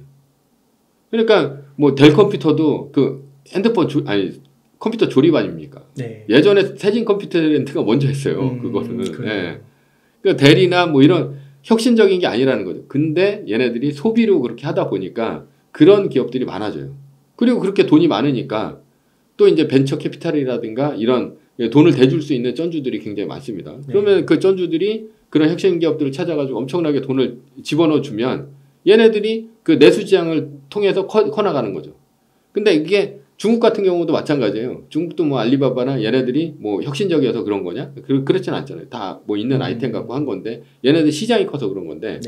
그러니까 뭐 델 컴퓨터도 그 핸드폰 컴퓨터 조립 아닙니까? 예전에 세진 컴퓨터랜드가 먼저 했어요. 그거는. 그러니까 델이나 뭐 이런 혁신적인 게 아니라는 거죠. 근데 얘네들이 소비로 그렇게 하다 보니까 그런 기업들이 많아져요. 그리고 그렇게 돈이 많으니까 또 이제 벤처 캐피탈이라든가 이런 돈을 대줄 수 있는 쩐주들이 굉장히 많습니다. 그러면 그 쩐주들이 그런 혁신 기업들을 찾아가지고 엄청나게 돈을 집어넣어 주면 얘네들이 그 내수지향을 통해서 커나가는 거죠. 근데 이게 중국 같은 경우도 마찬가지예요. 중국도 뭐 알리바바나 얘네들이 뭐 혁신적이어서 그런 거냐? 그렇진 않잖아요. 다 뭐 있는 아이템 갖고 한 건데 얘네들 시장이 커서 그런 건데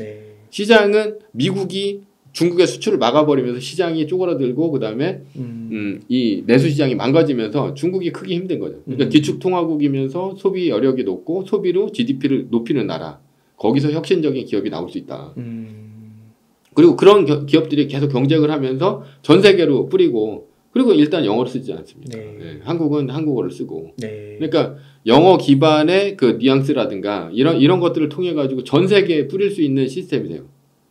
시장은 미국이 중국의 수출을 막아버리면서 시장이 쪼그라들고 그다음에 이 내수 시장이 망가지면서 중국이 크기 힘든 거죠. 그러니까 기축통화국이면서 소비 여력이 높고 소비로 GDP를 높이는 나라. 거기서 혁신적인 기업이 나올 수 있다. 그리고 그런 기업들이 계속 경쟁을 하면서 전 세계로 뿌리고, 그리고 일단 영어를 쓰지 않습니다. 한국은 한국어를 쓰고. 그러니까 영어 기반의 그 뉘앙스라든가 이런 것들을 통해 가지고 전 세계에 뿌릴 수 있는 시스템이세요.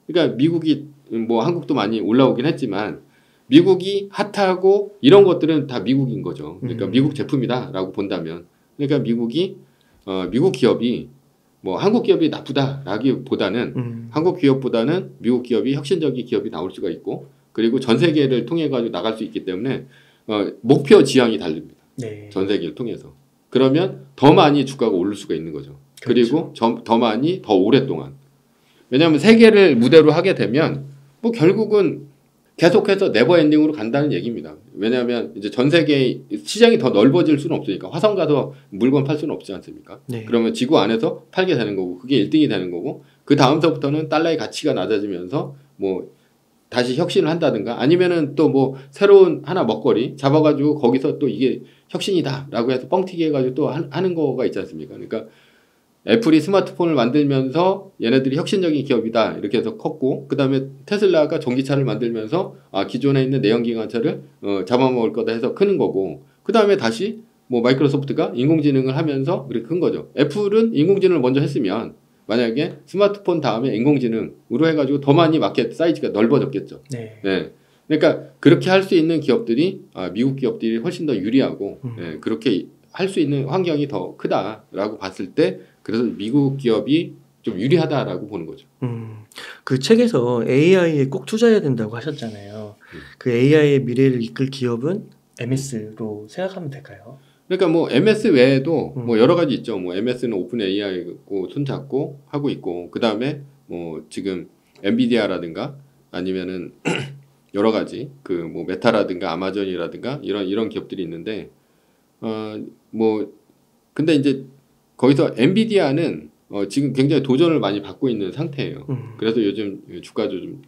그러니까 미국이 뭐 한국도 많이 올라오긴 했지만 미국이 핫하고 이런 것들은 다 미국인 거죠. 그러니까 미국 제품이다라고 본다면, 그러니까 미국 기업이 뭐 한국 기업이 나쁘다라기보다는 한국 기업보다는 미국 기업이 혁신적인 기업이 나올 수가 있고, 그리고 전 세계를 통해 가지고 나갈 수 있기 때문에 목표 지향이 다릅니다. 전 세계를 통해서. 그러면 더 많이 주가가 오를 수가 있는 거죠. 그리고 더 많이 더 오랫동안. 왜냐하면 세계를 무대로 하게 되면 뭐 결국은 계속해서 네버 엔딩으로 간다는 얘기입니다. 왜냐하면 이제 전 세계 시장이 더 넓어질 수는 없으니까. 화성 가서 물건 팔 수는 없지 않습니까? 그러면 지구 안에서 팔게 되는 거고 그게 1등이 되는 거고, 그 다음서부터는 달러의 가치가 낮아지면서 뭐 다시 혁신을 한다든가 아니면은 또 뭐 새로운 하나 먹거리 잡아가지고 거기서 또 이게 혁신이다라고 해서 뻥튀기 해가지고 또 하는 거가 있지 않습니까? 그러니까 애플이 스마트폰을 만들면서 얘네들이 혁신적인 기업이다 이렇게 해서 컸고 그 다음에 테슬라가 전기차를 만들면서 기존에 있는 내연기관차를 잡아먹을 거다 해서 크는 거고 그 다음에 다시 뭐 마이크로소프트가 인공지능을 하면서 그렇게 큰 거죠. 애플은 인공지능을 먼저 했으면 만약에 스마트폰 다음에 인공지능으로 해가지고 더 많이 마켓 사이즈가 넓어졌겠죠. 네. 네. 그러니까 그렇게 할 수 있는 기업들이 미국 기업들이 훨씬 더 유리하고 네, 그렇게 할 수 있는 환경이 더 크다라고 봤을 때 그래서 미국 기업이 좀 유리하다라고 보는 거죠. 그 책에서 AI에 꼭 투자해야 된다고 하셨잖아요. 그 AI의 미래를 이끌 기업은 MS로 생각하면 될까요? 그러니까 뭐 MS 외에도 뭐 여러 가지 있죠. 뭐 MS는 오픈 AI고 손잡고 하고 있고 그 다음에 뭐 지금 엔비디아라든가 아니면은 여러 가지 그 뭐 메타라든가 아마존이라든가 이런 기업들이 있는데 뭐 근데 이제 거기서 엔비디아는 지금 굉장히 도전을 많이 받고 있는 상태예요. 그래서 요즘 주가도 좀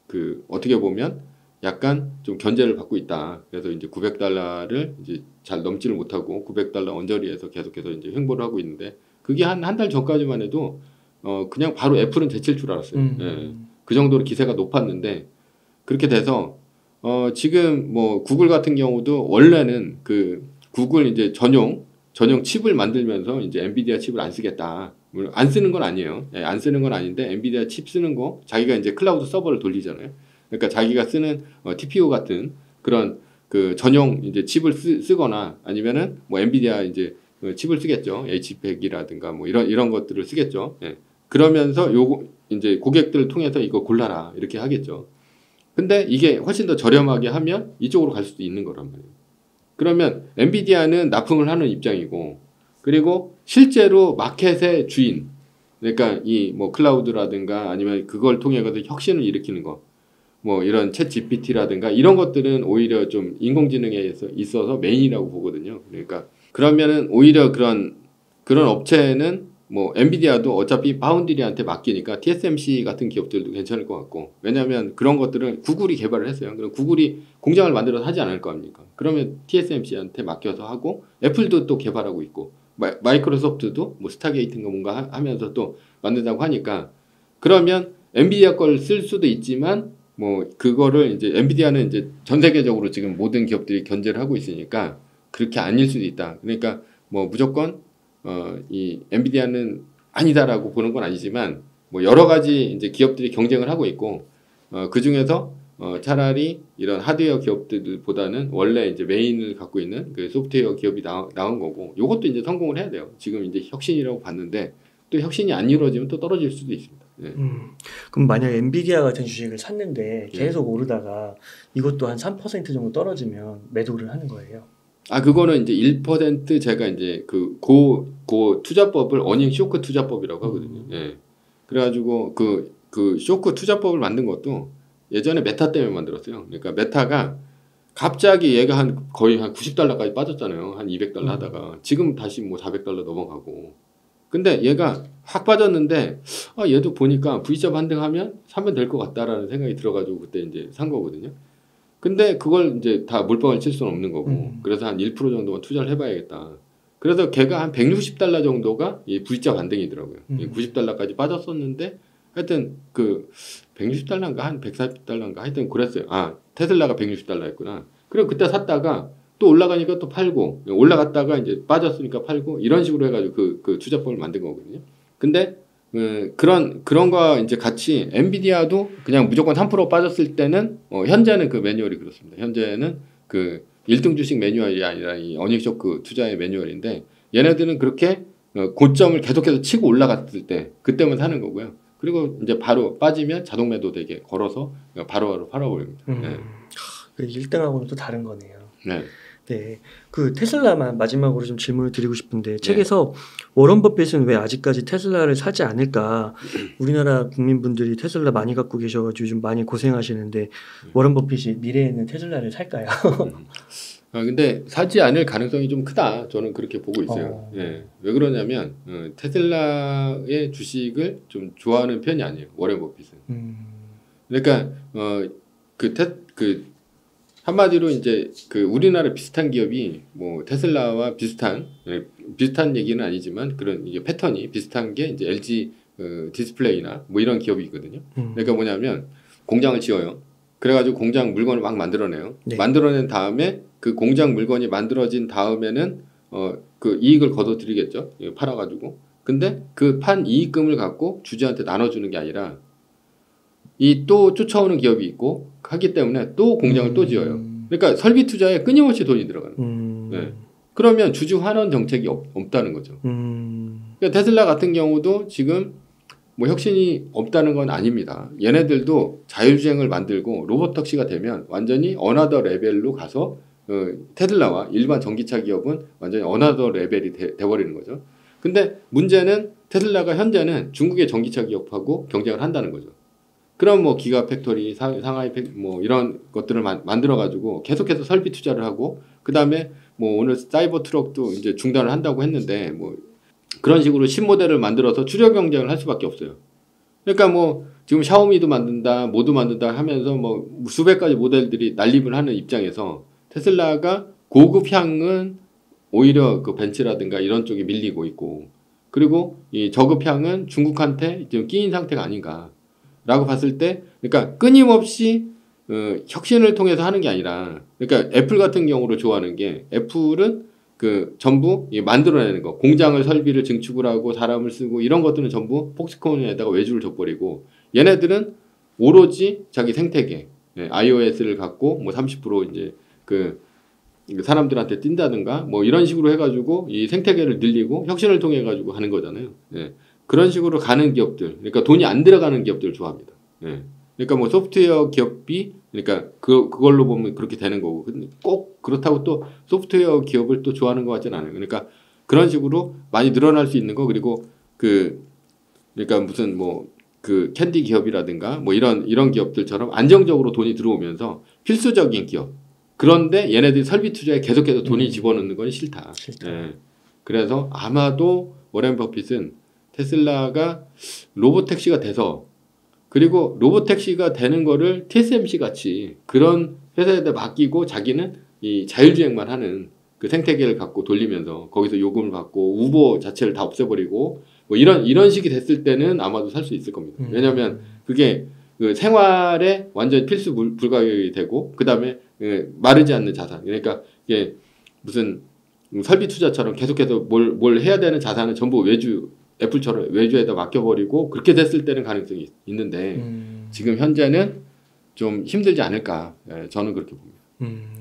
그 어떻게 보면 약간 좀 견제를 받고 있다. 그래서 이제 $900를 이제 잘 넘지를 못하고 $900 언저리에서 계속해서 이제 횡보를 하고 있는데 그게 한 달 전까지만 해도 그냥 바로 애플은 제칠 줄 알았어요. 예. 그 정도로 기세가 높았는데 그렇게 돼서 지금 뭐 구글 같은 경우도 원래는 그 구글 이제 전용 칩을 만들면서 이제 엔비디아 칩을 안 쓰겠다. 물론 안 쓰는 건 아니에요. 예, 안 쓰는 건 아닌데 엔비디아 칩 쓰는 거 자기가 이제 클라우드 서버를 돌리잖아요. 그러니까 자기가 쓰는 TPU 같은 그런 그 전용 이제 칩을 쓰거나 아니면은 뭐 엔비디아 이제 칩을 쓰겠죠. H100이라든가 뭐 이런 것들을 쓰겠죠. 예. 그러면서 요거 이제 고객들을 통해서 이거 골라라 이렇게 하겠죠. 근데 이게 훨씬 더 저렴하게 하면 이쪽으로 갈 수도 있는 거란 말이에요. 그러면 엔비디아는 납품을 하는 입장이고 그리고 실제로 마켓의 주인 그러니까 이 뭐 클라우드라든가 아니면 그걸 통해 가지고 혁신을 일으키는 거 뭐 이런 챗 GPT라든가 이런 것들은 오히려 좀 인공지능에 있어서 메인이라고 보거든요. 그러니까 그러면은 오히려 그런 업체는 뭐 엔비디아도 어차피 파운드리한테 맡기니까 TSMC 같은 기업들도 괜찮을 것 같고 왜냐하면 그런 것들은 구글이 개발을 했어요. 그럼 구글이 공장을 만들어서 하지 않을 거 아닙니까? 그러면 TSMC한테 맡겨서 하고 애플도 또 개발하고 있고 마이크로소프트도 뭐 스타게이트인가 뭔가 하면서 또 만든다고 하니까 그러면 엔비디아 걸 쓸 수도 있지만 뭐 그거를 이제 엔비디아는 이제 전 세계적으로 지금 모든 기업들이 견제를 하고 있으니까 그렇게 아닐 수도 있다. 그러니까 뭐 무조건 이 엔비디아는 아니다라고 보는 건 아니지만 뭐 여러 가지 이제 기업들이 경쟁을 하고 있고 그 중에서 차라리 이런 하드웨어 기업들보다는 원래 이제 메인을 갖고 있는 그 소프트웨어 기업이 나온 거고 요것도 이제 성공을 해야 돼요. 지금 이제 혁신이라고 봤는데 또 혁신이 안 이루어지면 또 떨어질 수도 있습니다. 네. 그럼 만약 엔비디아 같은 주식을 샀는데 계속 오르다가 이것도 한 3% 정도 떨어지면 매도를 하는 거예요? 그거는 이제 1% 제가 이제 그 투자법을 어닝 쇼크 투자법이라고 하거든요. 예. 그래가지고 그 쇼크 투자법을 만든 것도 예전에 메타 때문에 만들었어요. 그러니까 메타가 갑자기 얘가 거의 한 $90까지 빠졌잖아요. 한 $200 하다가 지금 다시 뭐 $400 넘어가고. 근데 얘가 확 빠졌는데 얘도 보니까 V자 반등하면 사면 될 것 같다라는 생각이 들어가지고 그때 이제 산 거거든요. 근데 그걸 이제 다 몰빵을 칠 수는 없는 거고 그래서 한 1% 정도만 투자를 해봐야겠다. 그래서 걔가 한 $160 정도가 이 V자 반등이더라고요. $90까지 빠졌었는데 하여튼 그 $160인가 한 $140인가 하여튼 그랬어요. 테슬라가 $160였구나. 그리고 그때 샀다가 또 올라가니까 또 팔고 올라갔다가 이제 빠졌으니까 팔고 이런 식으로 해가지고 그 투자법을 만든 거거든요. 근데 그런 거 이제 같이 엔비디아도 그냥 무조건 3% 빠졌을 때는 현재는 그 매뉴얼이 그렇습니다. 현재는 그 1등 주식 매뉴얼이 아니라 이 어닝쇼크 투자의 매뉴얼인데 얘네들은 그렇게 고점을 계속해서 치고 올라갔을 때 그때만 사는 거고요. 그리고 이제 바로 빠지면 자동 매도 되게 걸어서 바로바로 팔아버립니다. 네. 1등하고는 또 다른 거네요. 네. 네, 그 테슬라만 마지막으로 좀 질문을 드리고 싶은데 책에서 워런 버핏은 왜 아직까지 테슬라를 사지 않을까? 우리나라 국민분들이 테슬라 많이 갖고 계셔가지고 좀 많이 고생하시는데 워런 버핏이 미래에는 테슬라를 살까요? 근데 사지 않을 가능성이 좀 크다. 저는 그렇게 보고 있어요. 예. 왜 그러냐면 테슬라의 주식을 좀 좋아하는 편이 아니에요. 워런 버핏은. 그러니까 한마디로 이제 그 우리나라 비슷한 기업이 뭐 테슬라와 비슷한 얘기는 아니지만 그런 이게 패턴이 비슷한 게 이제 LG 디스플레이나 뭐 이런 기업이 있거든요. 그러니까 뭐냐면 공장을 지어요. 그래가지고 공장 물건을 막 만들어내요. 네. 만들어낸 다음에 그 공장 물건이 만들어진 다음에는 그 이익을 거둬들이겠죠. 팔아가지고. 근데 그 판 이익금을 갖고 주주한테 나눠주는 게 아니라 이 또 쫓아오는 기업이 있고 하기 때문에 또 공장을 또 지어요. 그러니까 설비 투자에 끊임없이 돈이 들어가는. 네. 그러면 주주 환원 정책이 없다는 거죠. 그러니까 테슬라 같은 경우도 지금 뭐 혁신이 없다는 건 아닙니다. 얘네들도 자율주행을 만들고 로봇 택시가 되면 완전히 어나더 레벨로 가서 테슬라와 일반 전기차 기업은 완전히 어나더 레벨이 돼버리는 거죠. 근데 문제는 테슬라가 현재는 중국의 전기차 기업하고 경쟁을 한다는 거죠. 그럼 뭐 기가 팩토리, 상하이 뭐 이런 것들을 만들어 가지고 계속해서 설비 투자를 하고 그 다음에 뭐 오늘 사이버 트럭도 이제 중단을 한다고 했는데 뭐 그런 식으로 신모델을 만들어서 추력 경쟁을 할 수밖에 없어요. 그러니까 뭐 지금 샤오미도 만든다, 뭐도 만든다 하면서 뭐 수백 가지 모델들이 난립을 하는 입장에서 테슬라가 고급향은 오히려 그 벤츠라든가 이런 쪽에 밀리고 있고 그리고 이 저급향은 중국한테 지금 끼인 상태가 아닌가라고 봤을 때 그러니까 끊임없이 혁신을 통해서 하는 게 아니라 그러니까 애플 같은 경우로 좋아하는 게 애플은 그 전부 만들어내는 거 공장을 설비를 증축을 하고 사람을 쓰고 이런 것들은 전부 폭스콘에다가 외주를 줘버리고 얘네들은 오로지 자기 생태계 iOS를 갖고 뭐 30% 이제 그 사람들한테 뛴다든가 뭐 이런 식으로 해가지고 이 생태계를 늘리고 혁신을 통해 가지고 하는 거잖아요. 예. 그런 식으로 가는 기업들, 그러니까 돈이 안 들어가는 기업들을 좋아합니다. 예. 그러니까 뭐 소프트웨어 기업이 그러니까 그걸로 보면 그렇게 되는 거고, 근데 꼭 그렇다고 또 소프트웨어 기업을 또 좋아하는 것 같지는 않아요. 그러니까 그런 식으로 많이 늘어날 수 있는 거 그리고 그러니까 무슨 뭐 그 캔디 기업이라든가 뭐 이런 기업들처럼 안정적으로 돈이 들어오면서 필수적인 기업. 그런데 얘네들이 설비 투자에 계속해서 돈이 집어넣는 건 싫다. 예. 그래서 아마도 워렌 버핏은 테슬라가 로봇택시가 돼서 그리고 로봇택시가 되는 거를 TSMC 같이 그런 회사에다 맡기고 자기는 이 자율주행만 하는 그 생태계를 갖고 돌리면서 거기서 요금을 받고 우버 자체를 다 없애버리고 뭐 이런 식이 됐을 때는 아마도 살 수 있을 겁니다. 왜냐하면 그게 그 생활에 완전 필수 불가결이 되고 그 다음에 마르지 않는 자산. 그러니까 이게 무슨 설비 투자처럼 계속해서 뭘 해야 되는 자산은 전부 애플처럼 외주에다 맡겨버리고 그렇게 됐을 때는 가능성이 있는데 지금 현재는 좀 힘들지 않을까. 저는 그렇게 봅니다.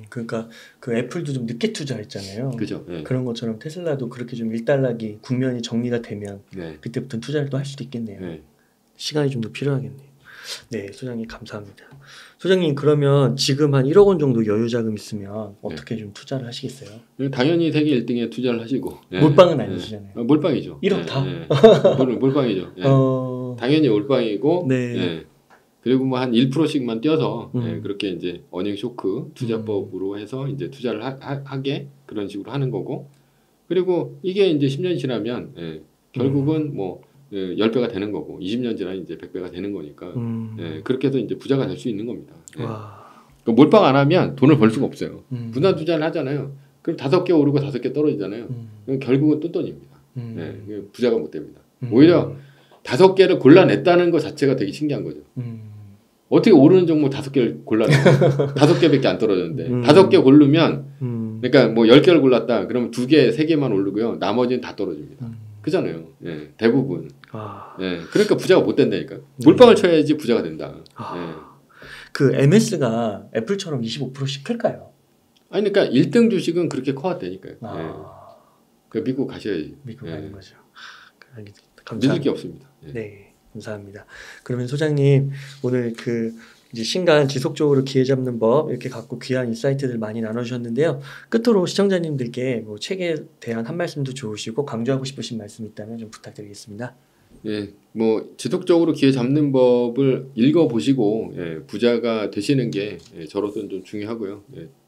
그러니까 그 애플도 좀 늦게 투자했잖아요. 그죠. 네. 그런 것처럼 테슬라도 그렇게 좀 일단락이 국면이 정리가 되면 네. 그때부터 투자를 또 할 수도 있겠네요. 네. 시간이 좀 더 필요하겠네요. 네, 소장님 감사합니다. 소장님 그러면 지금 한 1억 원 정도 여유 자금 있으면 어떻게 좀 투자를 하시겠어요? 당연히 세계 1등에 투자를 하시고 몰빵은 아니시잖아요. 몰빵이죠. 1억 다? 몰빵이죠. 당연히 몰빵이고 그리고 뭐 한 1%씩만 떼어서 그렇게 이제 어닝 쇼크 투자법으로 해서 이제 투자를 하게 그런 식으로 하는 거고 그리고 이게 이제 10년 지나면 결국은 뭐 10배가 되는 거고 20년 지나면 이제 100배가 되는 거니까 그렇게 해서 이제 부자가 될 수 있는 겁니다. 그러니까 몰빵 안 하면 돈을 벌 수가 없어요. 분할 투자를 하잖아요. 그럼 5개 오르고 5개 떨어지잖아요. 그럼 결국은 똔똔입니다. 부자가 못 됩니다. 오히려 5개를 골라냈다는 것 자체가 되게 신기한 거죠. 어떻게 오르는 종목 5개를 골라내요? 5개밖에 안 떨어졌는데 5개 고르면 그러니까 뭐 10개를 골랐다 그러면 2개, 3개만 오르고요. 나머지는 다 떨어집니다. 그잖아요. 대부분. 그러니까 부자가 못 된다니까. 몰빵을 쳐야지 부자가 된다. 그 MS가 애플처럼 25%씩 클까요? 아니 그러니까 1등 주식은 그렇게 커야 되니까요. 그 미국 가셔야지. 미국 가는 거죠. 감사합니다. 믿을 게 없습니다. 네, 감사합니다. 그러면 소장님 오늘 그 이제 신간 지속적으로 기회 잡는 법 이렇게 갖고 귀한 인사이트들 많이 나눠주셨는데요. 끝으로 시청자님들께 뭐 책에 대한 한 말씀도 좋으시고 강조하고 싶으신 말씀 있다면 좀 부탁드리겠습니다. 뭐 지속적으로 기회 잡는 법을 읽어보시고 부자가 되시는 게 저로서는 좀 중요하고요.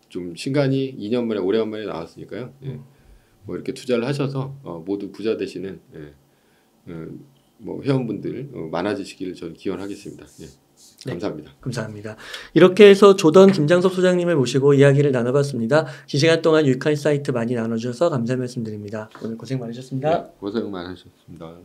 좀 신간이 2년 만에 오래간만에 나왔으니까요. 뭐 이렇게 투자를 하셔서 모두 부자 되시는 뭐 회원분들 많아지시기를 저는 기원하겠습니다. 감사합니다. 감사합니다. 이렇게 해서 조던 김장섭 소장님을 모시고 이야기를 나눠봤습니다. 긴 시간 동안 유익한 사이트 많이 나눠주셔서 감사 말씀드립니다. 오늘 고생 많으셨습니다. 고생 많으셨습니다.